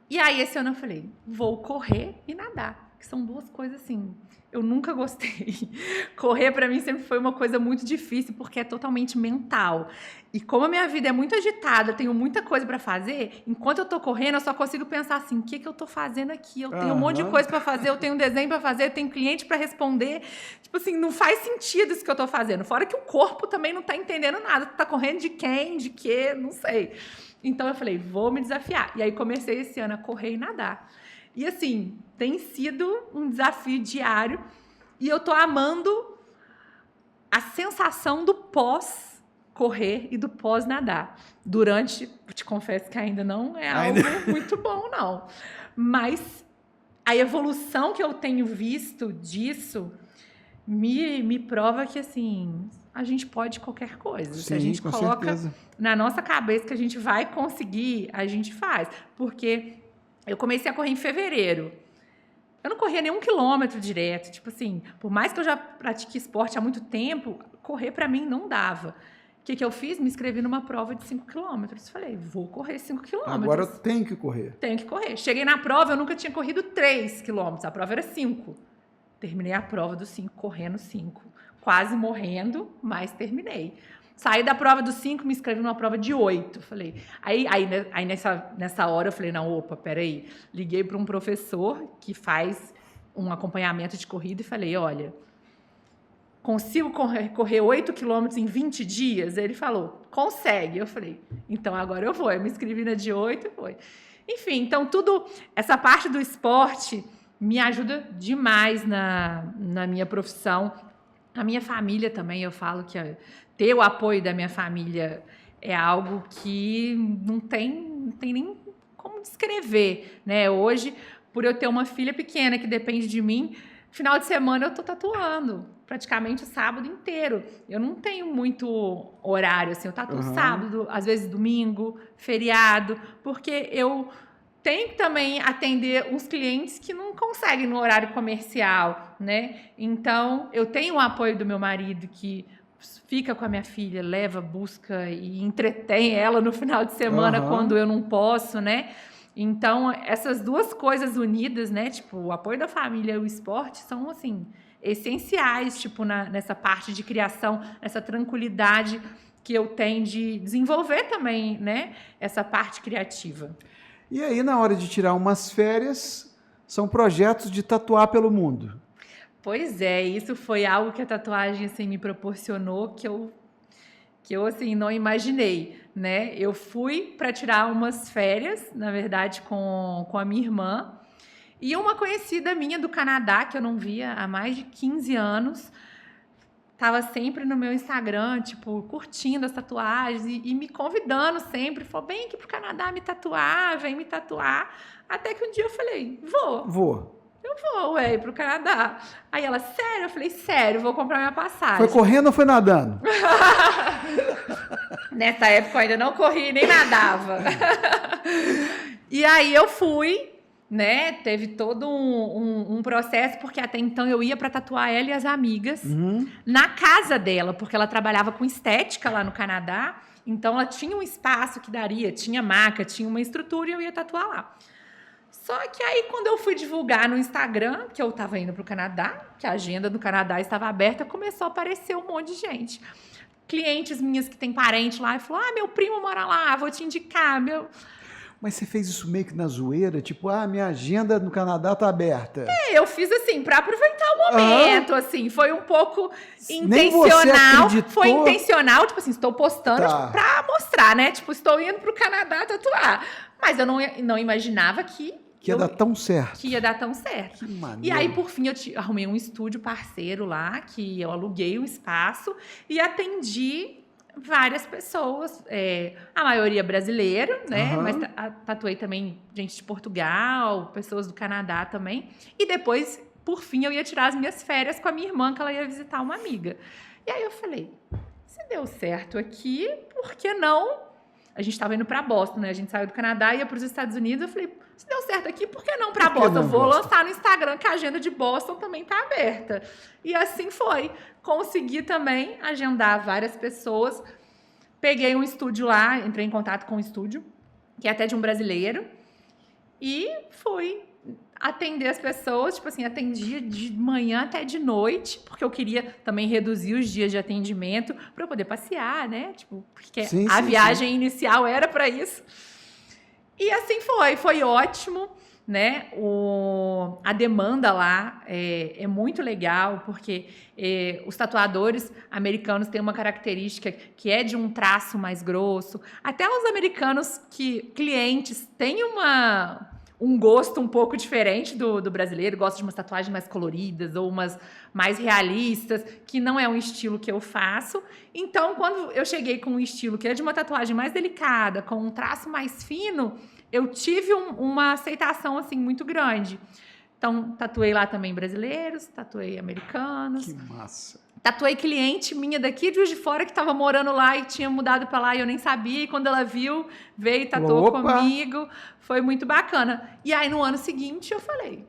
E aí, esse ano eu falei, vou correr e nadar, que são 2 coisas assim, eu nunca gostei. Correr, para mim, sempre foi uma coisa muito difícil, porque é totalmente mental. E como a minha vida é muito agitada, eu tenho muita coisa para fazer, enquanto eu tô correndo, eu só consigo pensar assim, o que eu tô fazendo aqui? Eu tenho um monte de coisa para fazer, eu tenho um desenho para fazer, eu tenho cliente para responder. Tipo assim, não faz sentido isso que eu tô fazendo. Fora que o corpo também não tá entendendo nada. Tu tá correndo de quem, de quê, não sei. Então, eu falei, vou me desafiar. E aí, comecei esse ano a correr e nadar. E, assim, tem sido um desafio diário. E eu tô amando a sensação do pós-correr e do pós-nadar. Durante, te confesso que ainda não é algo muito bom, não. Mas a evolução que eu tenho visto disso me prova que, assim, a gente pode qualquer coisa. Sim, se a gente coloca certeza. na nossa cabeça que a gente vai conseguir, a gente faz. Porque eu comecei a correr em fevereiro. Eu não corria nenhum quilômetro direto. Tipo assim, por mais que eu já pratique esporte há muito tempo, correr para mim não dava. O que eu fiz? Me inscrevi numa prova de 5 quilômetros. Falei, vou correr 5 quilômetros. Agora eu tenho que correr. Tenho que correr. Cheguei na prova, eu nunca tinha corrido 3 quilômetros. A prova era 5. Terminei a prova dos 5, correndo 5. Quase morrendo, mas terminei. Saí da prova dos 5, me inscrevi numa prova de 8. Falei, aí nessa hora eu falei, não, opa, peraí. Liguei para um professor que faz um acompanhamento de corrida e falei, olha, consigo correr 8 quilômetros em 20 dias? Ele falou, consegue. Eu falei, então agora eu vou. Eu me inscrevi na de 8 e foi. Enfim, então essa parte do esporte me ajuda demais na minha profissão. A minha família também, eu falo que ter o apoio da minha família é algo que não tem nem como descrever, né? Hoje, por eu ter uma filha pequena que depende de mim, final de semana eu tô tatuando, praticamente o sábado inteiro. Eu não tenho muito horário, assim, eu tatuo sábado, às vezes domingo, feriado, porque eu tenho que também atender uns clientes que não conseguem no horário comercial, né? Então, eu tenho o apoio do meu marido que fica com a minha filha, leva, busca e entretém ela no final de semana quando eu não posso, né? Então, essas duas coisas unidas, né? Tipo, o apoio da família e o esporte são, assim, essenciais, tipo, nessa parte de criação, nessa tranquilidade que eu tenho de desenvolver também, né? Essa parte criativa. E aí, na hora de tirar umas férias, são projetos de tatuar pelo mundo. Pois é, isso foi algo que a tatuagem assim, me proporcionou que eu assim, não imaginei, né? Eu fui para tirar umas férias, na verdade, com a minha irmã, e uma conhecida minha do Canadá, que eu não via há mais de 15 anos, tava sempre no meu Instagram, tipo, curtindo as tatuagens e me convidando sempre. Falou, vem aqui pro Canadá me tatuar, vem me tatuar. Até que um dia eu falei, vou. Eu vou, pro Canadá. Aí ela, sério? Eu falei, sério, vou comprar minha passagem. Foi correndo ou foi nadando? Nessa época eu ainda não corri nem nadava. E aí eu fui, né? Teve todo um processo, porque até então eu ia para tatuar ela e as amigas na casa dela, porque ela trabalhava com estética lá no Canadá. Então ela tinha um espaço que daria, tinha maca, tinha uma estrutura e eu ia tatuar lá. Só que aí, quando eu fui divulgar no Instagram que eu estava indo para o Canadá, que a agenda do Canadá estava aberta, começou a aparecer um monte de gente. Clientes minhas que têm parente lá, e falou, meu primo mora lá, vou te indicar, Mas você fez isso meio que na zoeira? Tipo, minha agenda no Canadá tá aberta. Eu fiz assim, para aproveitar o momento, assim, foi um pouco Nem você intencional. acreditou. Foi intencional, tipo assim, estou postando Tá. para mostrar, né? Tipo, estou indo para o Canadá tatuar. Mas eu não imaginava que ia dar tão certo. Que ia dar tão certo. Que maneiro. E aí, por fim, eu arrumei um estúdio parceiro lá, que eu aluguei um espaço e atendi várias pessoas, a maioria brasileira, né? Mas tatuei também gente de Portugal, pessoas do Canadá também. E depois, por fim, eu ia tirar as minhas férias com a minha irmã, que ela ia visitar uma amiga. E aí eu falei, se deu certo aqui, por que não? A gente estava indo para Boston, né? A gente saiu do Canadá e ia para os Estados Unidos. Eu falei, se deu certo aqui, por que não para Boston? Eu vou lançar no Instagram que a agenda de Boston também está aberta. E assim foi. Consegui também agendar várias pessoas. Peguei um estúdio lá, entrei em contato com um estúdio, que é até de um brasileiro. E fui atender as pessoas, tipo assim, atendia de manhã até de noite, porque eu queria também reduzir os dias de atendimento para eu poder passear, né? Tipo, porque a viagem inicial era para isso. E assim foi ótimo, né? A demanda lá é muito legal, porque os tatuadores americanos têm uma característica que é de um traço mais grosso. Até os americanos clientes têm um gosto um pouco diferente do brasileiro, gosta de umas tatuagens mais coloridas ou umas mais realistas, que não é um estilo que eu faço. Então, quando eu cheguei com um estilo que é de uma tatuagem mais delicada, com um traço mais fino, eu tive uma aceitação, assim, muito grande. Então, tatuei lá também brasileiros, tatuei americanos. Que massa. Tatuei cliente minha daqui de Juiz de Fora que estava morando lá e tinha mudado para lá e eu nem sabia. E quando ela viu, veio e tatuou comigo. Foi muito bacana. E aí, no ano seguinte, eu falei...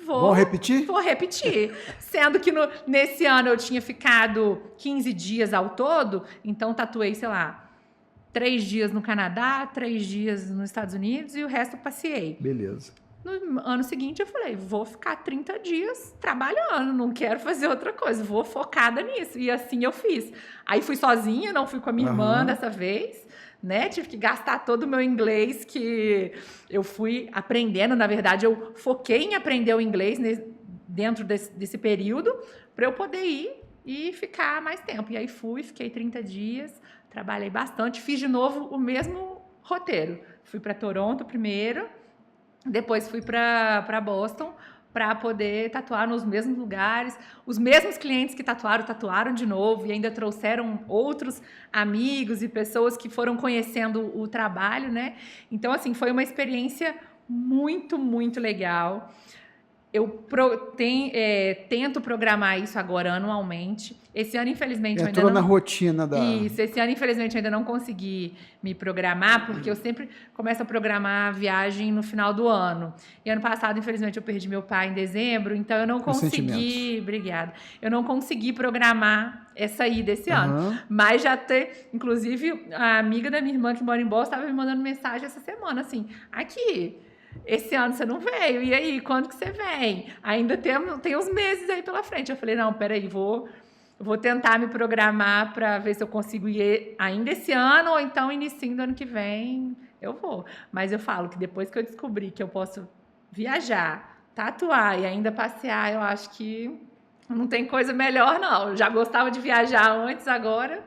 Vou repetir? Vou repetir. Sendo que nesse ano eu tinha ficado 15 dias ao todo. Então, tatuei, sei lá, 3 dias no Canadá, 3 dias nos Estados Unidos e o resto eu passeei. Beleza. No ano seguinte, eu falei, vou ficar 30 dias trabalhando, não quero fazer outra coisa, vou focada nisso. E assim eu fiz. Aí fui sozinha, não fui com a minha irmã dessa vez, né? Tive que gastar todo o meu inglês que eu fui aprendendo. Na verdade, eu foquei em aprender o inglês dentro desse período para eu poder ir e ficar mais tempo. E aí fiquei 30 dias, trabalhei bastante, fiz de novo o mesmo roteiro. Fui para Toronto primeiro, depois fui para Boston para poder tatuar nos mesmos lugares. Os mesmos clientes que tatuaram de novo e ainda trouxeram outros amigos e pessoas que foram conhecendo o trabalho, né? Então, assim, foi uma experiência muito, muito legal. Eu tento programar isso agora anualmente. Esse ano, infelizmente, eu ainda não... na rotina da... Isso, esse ano, infelizmente, eu ainda não consegui me programar, porque eu sempre começo a programar a viagem no final do ano. E ano passado, infelizmente, eu perdi meu pai em dezembro, então eu não consegui... Obrigada. Eu não consegui programar essa ida esse ano. Mas inclusive, a amiga da minha irmã que mora em Boston estava me mandando mensagem essa semana, assim, aqui... Esse ano você não veio, e aí, quando que você vem? Ainda tem uns meses aí pela frente. Eu falei, não, peraí, vou tentar me programar para ver se eu consigo ir ainda esse ano, ou então início do ano que vem, eu vou. Mas eu falo que depois que eu descobri que eu posso viajar, tatuar e ainda passear, eu acho que não tem coisa melhor, não. Eu já gostava de viajar antes, agora...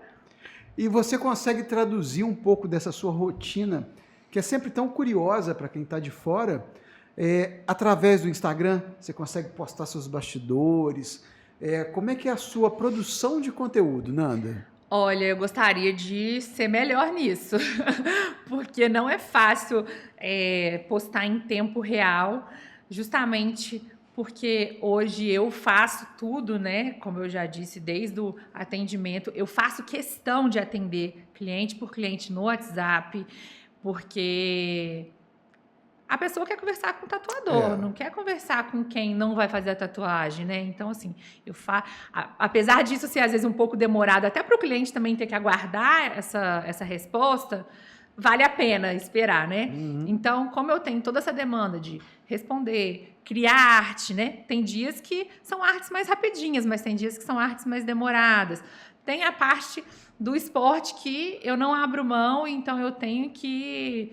E você consegue traduzir um pouco dessa sua rotina, que é sempre tão curiosa para quem está de fora, através do Instagram? Você consegue postar seus bastidores? Como é que é a sua produção de conteúdo, Nanda? Olha, eu gostaria de ser melhor nisso, porque não é fácil postar em tempo real, justamente porque hoje eu faço tudo, né? Como eu já disse, desde o atendimento, eu faço questão de atender cliente por cliente no WhatsApp, porque a pessoa quer conversar com o tatuador, não quer conversar com quem não vai fazer a tatuagem, né? Então, assim, apesar disso ser às vezes um pouco demorado, até para o cliente também ter que aguardar essa resposta, vale a pena esperar, né? Então, como eu tenho toda essa demanda de responder, criar arte, né? Tem dias que são artes mais rapidinhas, mas tem dias que são artes mais demoradas. Tem a parte do esporte que eu não abro mão, então eu tenho que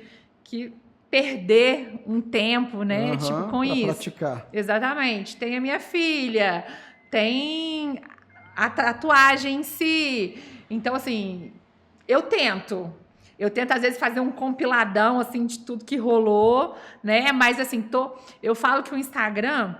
perder um tempo, né? Tipo, com isso. Praticar. Exatamente. Tem a minha filha, tem a tatuagem em si. Então, assim, eu tento, às vezes, fazer um compiladão, assim, de tudo que rolou, né? Mas, assim, eu falo que o Instagram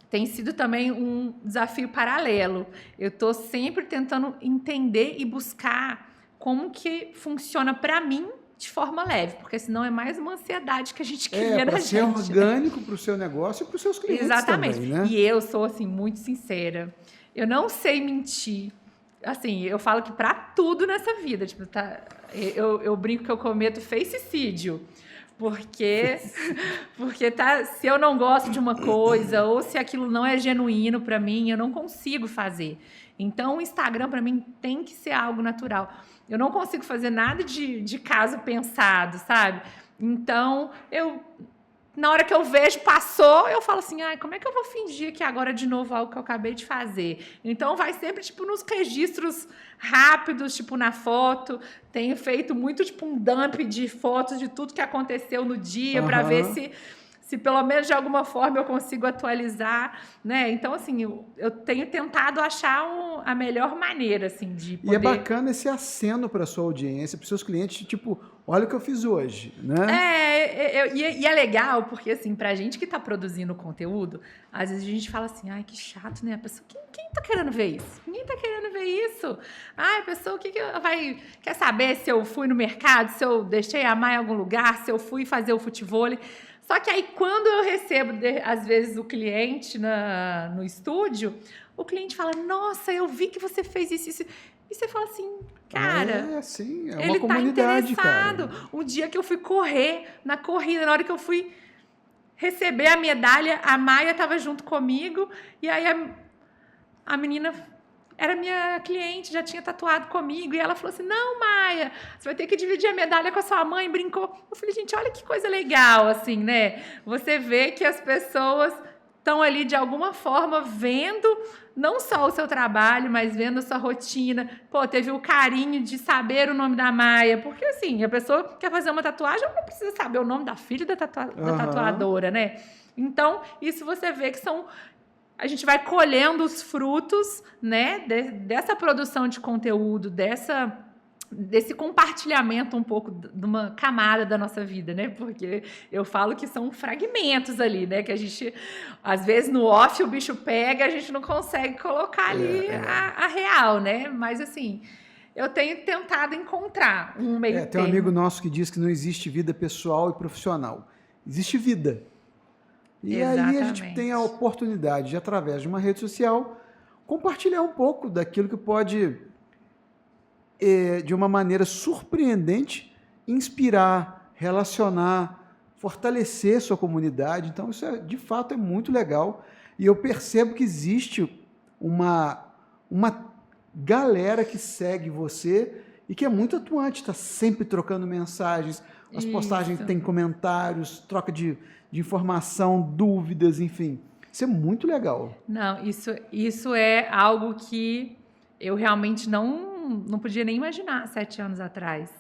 tem sido também um desafio paralelo. Eu estou sempre tentando entender e buscar como que funciona para mim de forma leve, porque senão é mais uma ansiedade que a gente cria na gente. Ser orgânico para o seu negócio e para os seus clientes. Exatamente. Também, né? E eu sou, assim, muito sincera. Eu não sei mentir. Assim, eu falo que para tudo nessa vida, tipo, eu brinco que eu cometo facecídio. Porque se eu não gosto de uma coisa ou se aquilo não é genuíno para mim, eu não consigo fazer. Então, o Instagram, para mim, tem que ser algo natural. Eu não consigo fazer nada de caso pensado, sabe? Então, na hora que eu vejo, passou, eu falo assim, como é que eu vou fingir que agora de novo algo que eu acabei de fazer? Então, vai sempre, tipo, nos registros rápidos, tipo, na foto. Tenho feito muito, tipo, um dump de fotos de tudo que aconteceu no dia para ver se pelo menos de alguma forma eu consigo atualizar, né? Então, assim, eu tenho tentado achar a melhor maneira, assim, de poder... E é bacana esse aceno para sua audiência, para os seus clientes, tipo, olha o que eu fiz hoje, né? E é legal, porque, assim, pra gente que tá produzindo conteúdo, às vezes a gente fala assim, ai, que chato, né? A pessoa, quem tá querendo ver isso? Ninguém tá querendo ver isso. Ai, a pessoa, quer saber se eu fui no mercado, se eu deixei a Maia em algum lugar, se eu fui fazer o futevôlei? Só que aí, quando eu recebo, às vezes, o cliente no estúdio, o cliente fala, nossa, eu vi que você fez isso. E você fala assim, cara... Sim, é uma ele comunidade, tá interessado. cara. Um dia que eu fui correr, na corrida, na hora que eu fui receber a medalha, a Maia estava junto comigo, e aí a menina... era minha cliente, já tinha tatuado comigo. E ela falou assim, não, Maia, você vai ter que dividir a medalha com a sua mãe. Brincou. Eu falei, gente, olha que coisa legal, assim, né? Você vê que as pessoas estão ali, de alguma forma, vendo não só o seu trabalho, mas vendo a sua rotina. Pô, teve o carinho de saber o nome da Maia. Porque, assim, a pessoa quer fazer uma tatuagem, não precisa saber o nome da filha da tatuadora, né? Então, isso você vê que são... a gente vai colhendo os frutos, né, dessa produção de conteúdo, desse compartilhamento um pouco de uma camada da nossa vida, né? Porque eu falo que são fragmentos ali, né? Que a gente, às vezes, no off o bicho pega, a gente não consegue colocar ali a real, né? Mas, assim, eu tenho tentado encontrar um meio termo. Tem um amigo nosso que diz que não existe vida pessoal e profissional. Existe vida. E aí a gente tem a oportunidade de, através de uma rede social, compartilhar um pouco daquilo que pode, de uma maneira surpreendente, inspirar, relacionar, fortalecer sua comunidade. Então, isso, de fato, é muito legal. E eu percebo que existe uma galera que segue você e que é muito atuante, está sempre trocando mensagens. As postagens têm comentários, troca de informação, dúvidas, enfim. Isso é muito legal. Não, isso é algo que eu realmente não podia nem imaginar 7 anos atrás.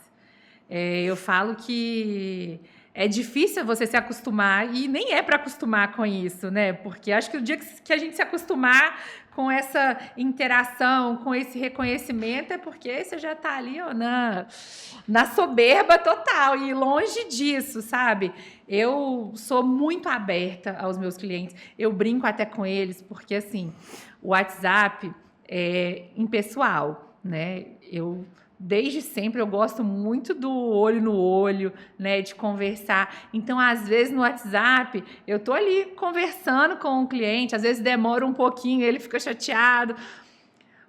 Eu falo que é difícil você se acostumar, e nem é para acostumar com isso, né? Porque acho que o dia que a gente se acostumar com essa interação, com esse reconhecimento, é porque você já está ali, ó, na soberba total, e longe disso, sabe? Eu sou muito aberta aos meus clientes, eu brinco até com eles, porque, assim, o WhatsApp é impessoal, né? Desde sempre eu gosto muito do olho no olho, né, de conversar. Então, às vezes no WhatsApp, eu tô ali conversando com o cliente, às vezes demora um pouquinho, ele fica chateado.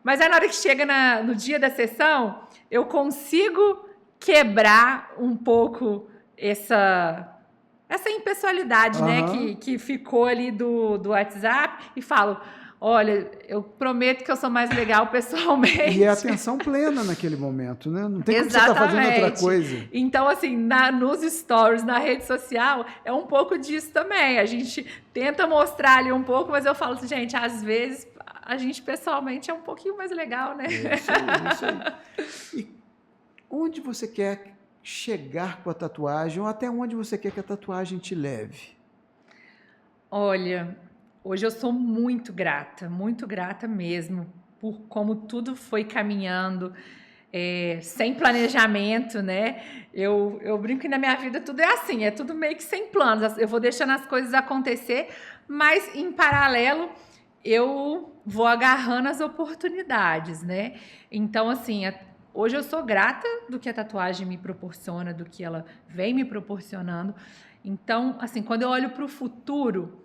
Mas aí na hora que chega no dia da sessão, eu consigo quebrar um pouco essa impessoalidade, né, que ficou ali do WhatsApp, e falo: olha, eu prometo que eu sou mais legal pessoalmente. E é atenção plena naquele momento, né? Não tem como você estar fazendo outra coisa. Então, assim, nos stories, na rede social, é um pouco disso também. A gente tenta mostrar ali um pouco, mas eu falo assim, gente, às vezes a gente pessoalmente é um pouquinho mais legal, né? Isso aí. E onde você quer chegar com a tatuagem, ou até onde você quer que a tatuagem te leve? Olha, hoje eu sou muito grata mesmo, por como tudo foi caminhando, sem planejamento, né? Eu brinco que na minha vida tudo é assim, é tudo meio que sem planos. Eu vou deixando as coisas acontecer, mas em paralelo eu vou agarrando as oportunidades, né? Então, assim, hoje eu sou grata do que a tatuagem me proporciona, do que ela vem me proporcionando. Então, assim, quando eu olho para o futuro,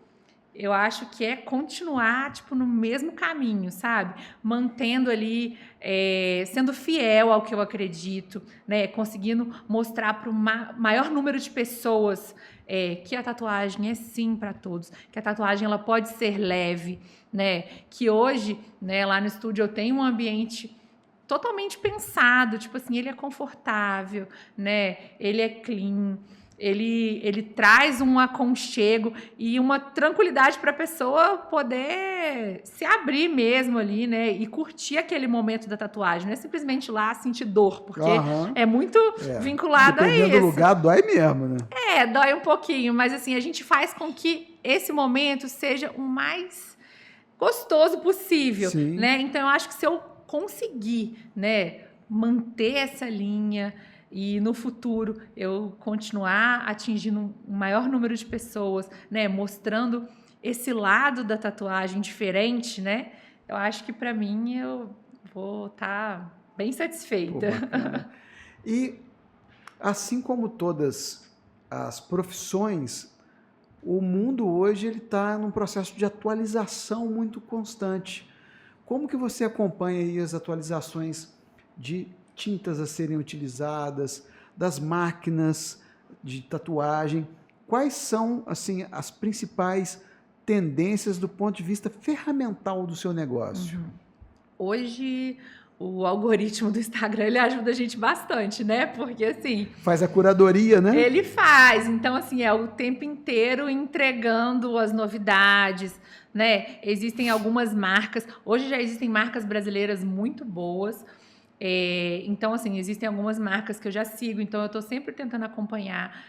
eu acho que é continuar, tipo, no mesmo caminho, sabe? Mantendo ali, sendo fiel ao que eu acredito, né? Conseguindo mostrar para o maior número de pessoas que a tatuagem é sim para todos, que a tatuagem ela pode ser leve, né? Que hoje, né, lá no estúdio eu tenho um ambiente totalmente pensado, tipo assim, ele é confortável, né? Ele é clean. Ele traz um aconchego e uma tranquilidade para a pessoa poder se abrir mesmo ali, né? E curtir aquele momento da tatuagem. Não é simplesmente lá sentir dor, porque é muito vinculado a isso. Dependendo do lugar, dói mesmo, né? Dói um pouquinho, mas assim, a gente faz com que esse momento seja o mais gostoso possível, Sim. né? Então, eu acho que se eu conseguir, né, manter essa linha e no futuro eu continuar atingindo um maior número de pessoas, né, mostrando esse lado da tatuagem diferente, né? Eu acho que para mim eu vou estar bem Pô, satisfeita. bacana. E assim como todas as profissões, o mundo hoje ele está num processo de atualização muito constante. Como que você acompanha aí as atualizações de tintas a serem utilizadas, das máquinas de tatuagem? Quais são assim as principais tendências do ponto de vista ferramental do seu negócio? Hoje, o algoritmo do Instagram, ele ajuda a gente bastante, né? Porque, assim, Faz a curadoria, né? ele faz. Então, assim, é o tempo inteiro entregando as novidades, né? Existem algumas marcas. Hoje já existem marcas brasileiras muito boas. Então, assim, existem algumas marcas que eu já sigo. Então, eu estou sempre tentando acompanhar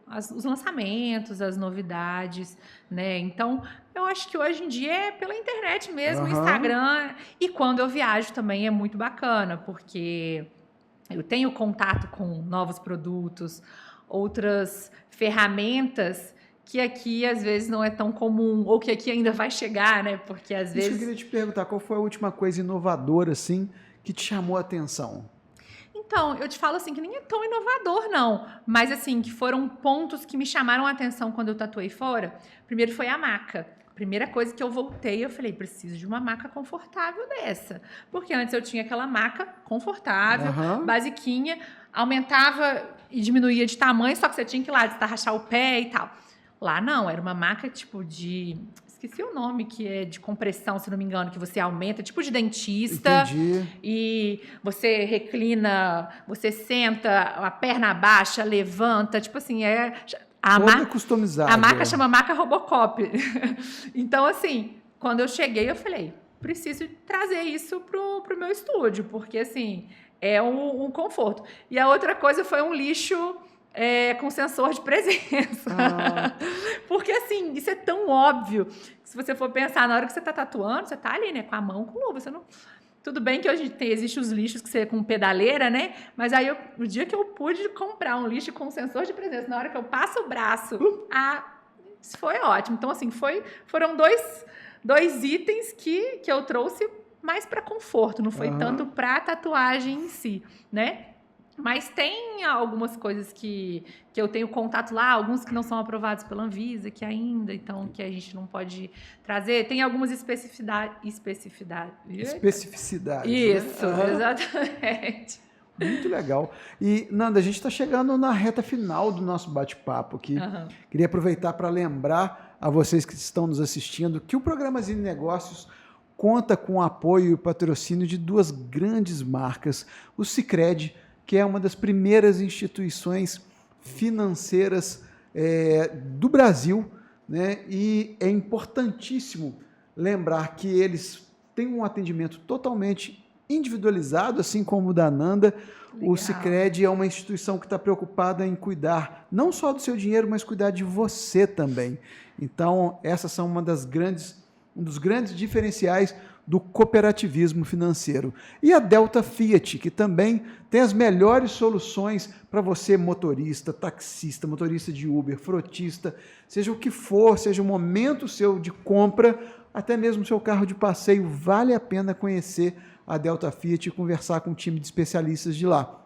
os lançamentos, as novidades, né? Então, eu acho que hoje em dia é pela internet mesmo, o Aham. Instagram. E quando eu viajo também é muito bacana, porque eu tenho contato com novos produtos, outras ferramentas que aqui às vezes não é tão comum, ou que aqui ainda vai chegar, né? Porque às Isso que eu vezes. queria te perguntar, qual foi a última coisa inovadora assim que te chamou a atenção? Então, eu te falo assim que nem é tão inovador, não. Mas assim, que foram pontos que me chamaram a atenção quando eu tatuei fora. Primeiro foi a maca. Primeira coisa que eu voltei, eu falei, preciso de uma maca confortável dessa. Porque antes eu tinha aquela maca confortável, Aham. basiquinha, aumentava e diminuía de tamanho, só que você tinha que ir lá destarrachar o pé e tal. Lá não, era uma maca tipo de... Esqueci o nome, que é de compressão, se não me engano, que você aumenta, tipo de dentista. Entendi. E você reclina, você senta, a perna baixa, levanta, tipo assim, Toda customizada. a marca chama Maca Robocop. Então, assim, quando eu cheguei, eu falei, preciso trazer isso pro meu estúdio, porque, assim, é um conforto. E a outra coisa foi um lixo com sensor de presença. Ah. Porque, assim, isso é tão óbvio. Que se você for pensar, na hora que você tá tatuando, você tá ali, né, com a mão, com luva, você não... Tudo bem que hoje existe os lixos que você com pedaleira, né? Mas aí, o dia que eu pude comprar um lixo com sensor de presença, na hora que eu passo o braço, isso foi ótimo. Então, assim, foram dois itens que eu trouxe mais para conforto, não foi tanto para tatuagem em si, né? Mas tem algumas coisas que eu tenho contato lá, alguns que não são aprovados pela Anvisa, que ainda, então, que a gente não pode trazer. Tem algumas especificidades. Especificidade. Isso, Né? exatamente. Muito legal. E, Nanda, a gente está chegando na reta final do nosso bate-papo aqui. Queria aproveitar para lembrar a vocês que estão nos assistindo que o programa Zine Negócios conta com o apoio e o patrocínio de duas grandes marcas, o Sicredi, que é uma das primeiras instituições financeiras do Brasil, né? E é importantíssimo lembrar que eles têm um atendimento totalmente individualizado, assim como o da Nanda. Legal. O Sicredi é uma instituição que está preocupada em cuidar não só do seu dinheiro, mas cuidar de você também. Então, essas são um dos grandes diferenciais do cooperativismo financeiro. E a Delta Fiat, que também tem as melhores soluções para você, motorista, taxista, motorista de Uber, frotista, seja o que for, seja o momento seu de compra, até mesmo seu carro de passeio, vale a pena conhecer a Delta Fiat e conversar com um time de especialistas de lá.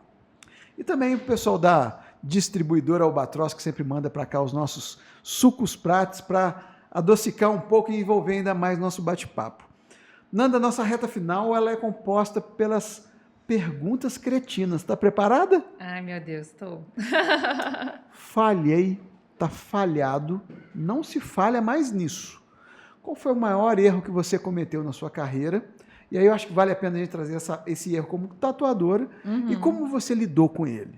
E também o pessoal da distribuidora Albatross, que sempre manda para cá os nossos sucos prates para adocicar um pouco e envolver ainda mais nosso bate-papo. Nanda, nossa reta final ela é composta pelas perguntas cretinas. Está preparada? Ai, meu Deus, estou. Falhei, está falhado, não se falha mais nisso. Qual foi o maior erro que você cometeu na sua carreira? E aí eu acho que vale a pena a gente trazer esse erro como tatuadora e como você lidou com ele.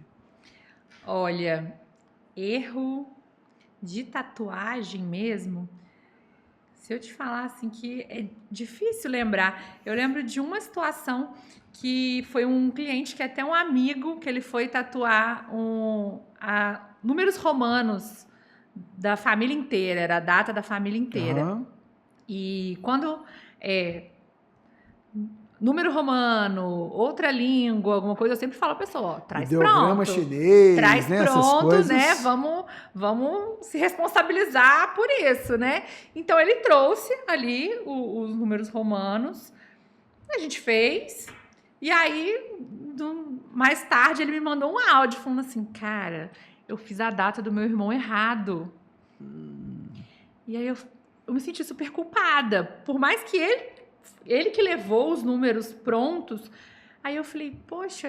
Olha, erro de tatuagem mesmo, Se eu te falar assim que é difícil lembrar, eu lembro de uma situação que foi um cliente que é até um amigo, que ele foi tatuar números romanos da família inteira, era a data da família inteira. Aham. E quando número romano, outra língua, alguma coisa, eu sempre falo à pessoa, ó, traz Ideograma pronto. chinês, Traz né? Essas pronto, coisas. né? Vamos se responsabilizar por isso, né? Então ele trouxe ali os números romanos, a gente fez, e aí mais tarde ele me mandou um áudio falando assim, cara, eu fiz a data do meu irmão errado. E aí eu me senti super culpada, por mais que ele que levou os números prontos. Aí eu falei, poxa,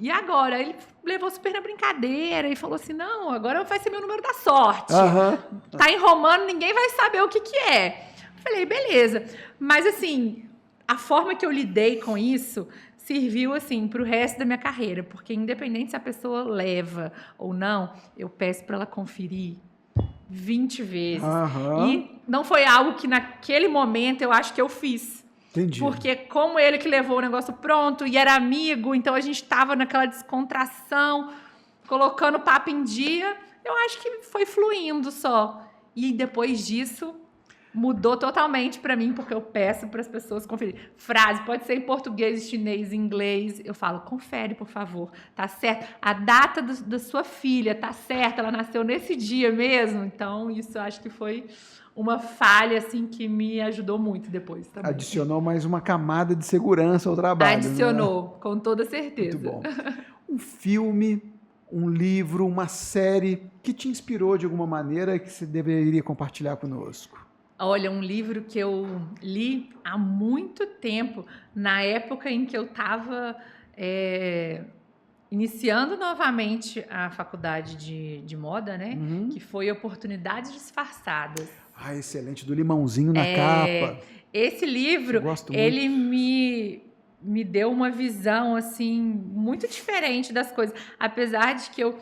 e agora? Aí ele levou super na brincadeira e falou assim, não, agora vai ser meu número da sorte. Aham. Tá em romano, ninguém vai saber o que é. Falei, beleza. Mas assim, a forma que eu lidei com isso serviu assim pro resto da minha carreira, porque independente se a pessoa leva ou não, eu peço para ela conferir 20 vezes. Aham. E não foi algo que naquele momento eu acho que eu fiz. Entendi. Porque como ele que levou o negócio pronto e era amigo, então a gente estava naquela descontração, colocando papo em dia, eu acho que foi fluindo só. E depois disso, mudou totalmente para mim, porque eu peço para as pessoas conferir. Frase, pode ser em português, chinês, inglês. Eu falo, confere, por favor, tá certo? A data da sua filha tá certa, ela nasceu nesse dia mesmo. Então, isso eu acho que foi uma falha, assim, que me ajudou muito depois também. Adicionou mais uma camada de segurança ao trabalho. Adicionou, né? com toda certeza. Muito bom. Um filme, um livro, uma série que te inspirou de alguma maneira e que você deveria compartilhar conosco. Olha, um livro que eu li há muito tempo, na época em que eu estava iniciando novamente a faculdade de moda, né? Uhum. Que foi Oportunidades Disfarçadas. Ah, excelente, do limãozinho na capa. Esse livro, Gosto ele muito. me deu uma visão, assim, muito diferente das coisas. Apesar de que eu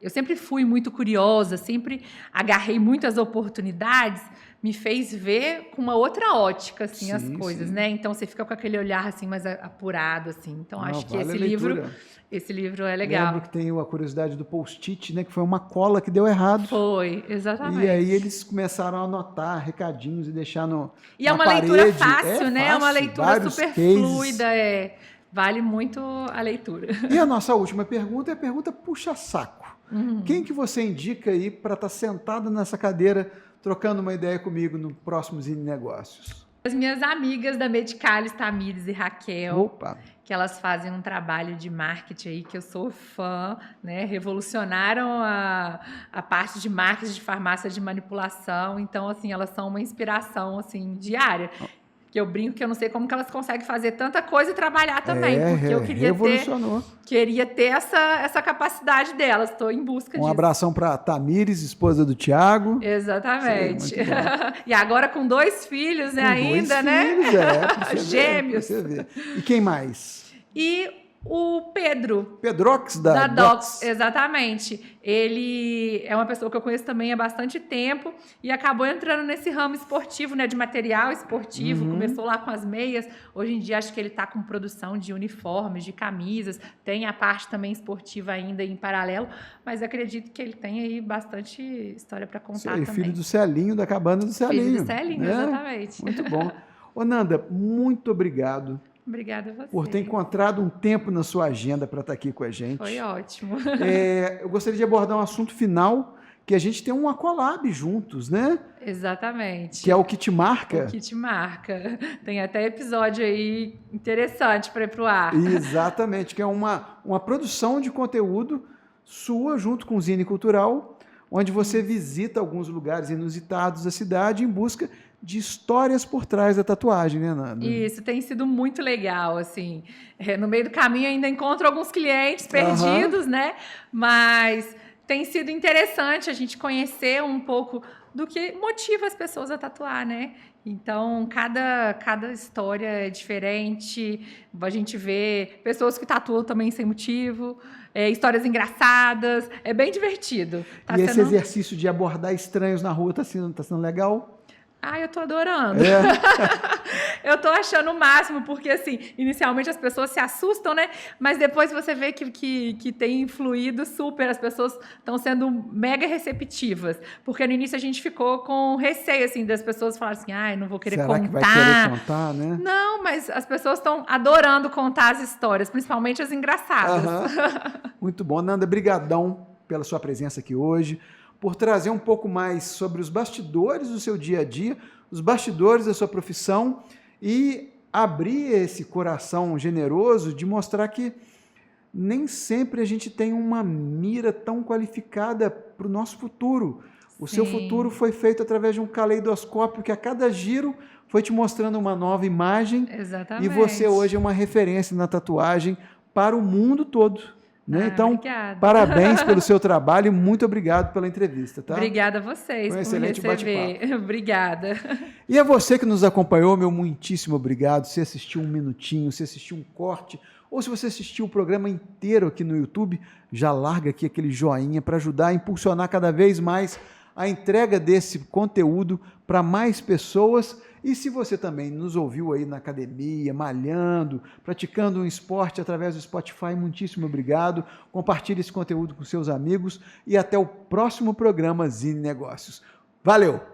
sempre fui muito curiosa, sempre agarrei muitas oportunidades, me fez ver com uma outra ótica, assim, as coisas, né? Então, você fica com aquele olhar, assim, mais apurado, assim. Então, acho que esse livro é legal. Lembro que tem a curiosidade do post-it, né? Que foi uma cola que deu errado. Foi, exatamente. E aí eles começaram a anotar recadinhos e deixar E é uma leitura fácil, né? É uma leitura super fluida, vale muito a leitura. E a nossa última pergunta é a pergunta puxa-saco. Quem que você indica aí para estar sentado nessa cadeira trocando uma ideia comigo no próximo Zine Negócios? As minhas amigas da Medicalis, Tamires e Raquel, Opa. que elas fazem um trabalho de marketing aí que eu sou fã, né? Revolucionaram a parte de marketing de farmácia de manipulação. Então, assim, elas são uma inspiração, assim, diária. Que eu brinco que eu não sei como que elas conseguem fazer tanta coisa e trabalhar também, porque eu queria ter essa capacidade delas. Estou em busca disso. Um abração para Tamires, esposa do Thiago. Exatamente. E agora com 2 filhos, né, com ainda, 2 né? filhos, Gêmeos. Pra você ver. E quem mais? E o Pedro. Pedrox da Docs, exatamente. Ele é uma pessoa que eu conheço também há bastante tempo e acabou entrando nesse ramo esportivo, né, de material esportivo. Começou lá com as meias. Hoje em dia acho que ele está com produção de uniformes, de camisas. Tem a parte também esportiva ainda em paralelo, mas acredito que ele tem aí bastante história para contar também. Filho do Celinho, da cabana do Celinho. Filho do Celinho, né? Exatamente. Muito bom. Ô, Nanda, muito obrigado. Obrigada a você. Por ter encontrado um tempo na sua agenda para estar aqui com a gente. Foi ótimo. Eu gostaria de abordar um assunto final, que a gente tem um Aqualab juntos, né? Exatamente. Que é o que te marca. O que te marca. Tem até episódio aí interessante para ir para o ar. Exatamente, que é uma produção de conteúdo sua junto com o Zine Cultural, onde você visita alguns lugares inusitados da cidade em busca de histórias por trás da tatuagem, né, Nanda? Isso, tem sido muito legal, assim. No meio do caminho ainda encontro alguns clientes perdidos, né? Mas tem sido interessante a gente conhecer um pouco do que motiva as pessoas a tatuar, né? Então, cada história é diferente. A gente vê pessoas que tatuam também sem motivo. histórias engraçadas, é bem divertido. Tá E esse sendo... exercício de abordar estranhos na rua tá sendo legal? Ah, eu tô adorando. Eu tô achando o máximo, porque assim, inicialmente as pessoas se assustam, né? Mas depois você vê que tem influído super, as pessoas estão sendo mega receptivas. Porque no início a gente ficou com receio, assim, das pessoas falarem assim, ai, não vou querer Será contar. que vai querer contar, né? Não, mas as pessoas estão adorando contar as histórias, principalmente as engraçadas. Muito bom. Nanda, brigadão pela sua presença aqui hoje, por trazer um pouco mais sobre os bastidores do seu dia a dia, os bastidores da sua profissão e abrir esse coração generoso de mostrar que nem sempre a gente tem uma mira tão qualificada para o nosso futuro. O seu futuro foi feito através de um caleidoscópio que a cada giro foi te mostrando uma nova imagem. Exatamente. E você hoje é uma referência na tatuagem para o mundo todo. Né? Então, obrigada. Parabéns pelo seu trabalho e muito obrigado pela entrevista. Tá? Obrigada a vocês Foi um por excelente receber. Obrigada. E a você que nos acompanhou, meu muitíssimo obrigado. Se assistiu um minutinho, se assistiu um corte, ou se você assistiu o programa inteiro aqui no YouTube, já larga aqui aquele joinha para ajudar a impulsionar cada vez mais a entrega desse conteúdo para mais pessoas. E se você também nos ouviu aí na academia, malhando, praticando um esporte através do Spotify, muitíssimo obrigado. Compartilhe esse conteúdo com seus amigos e até o próximo programa Zine Negócios. Valeu!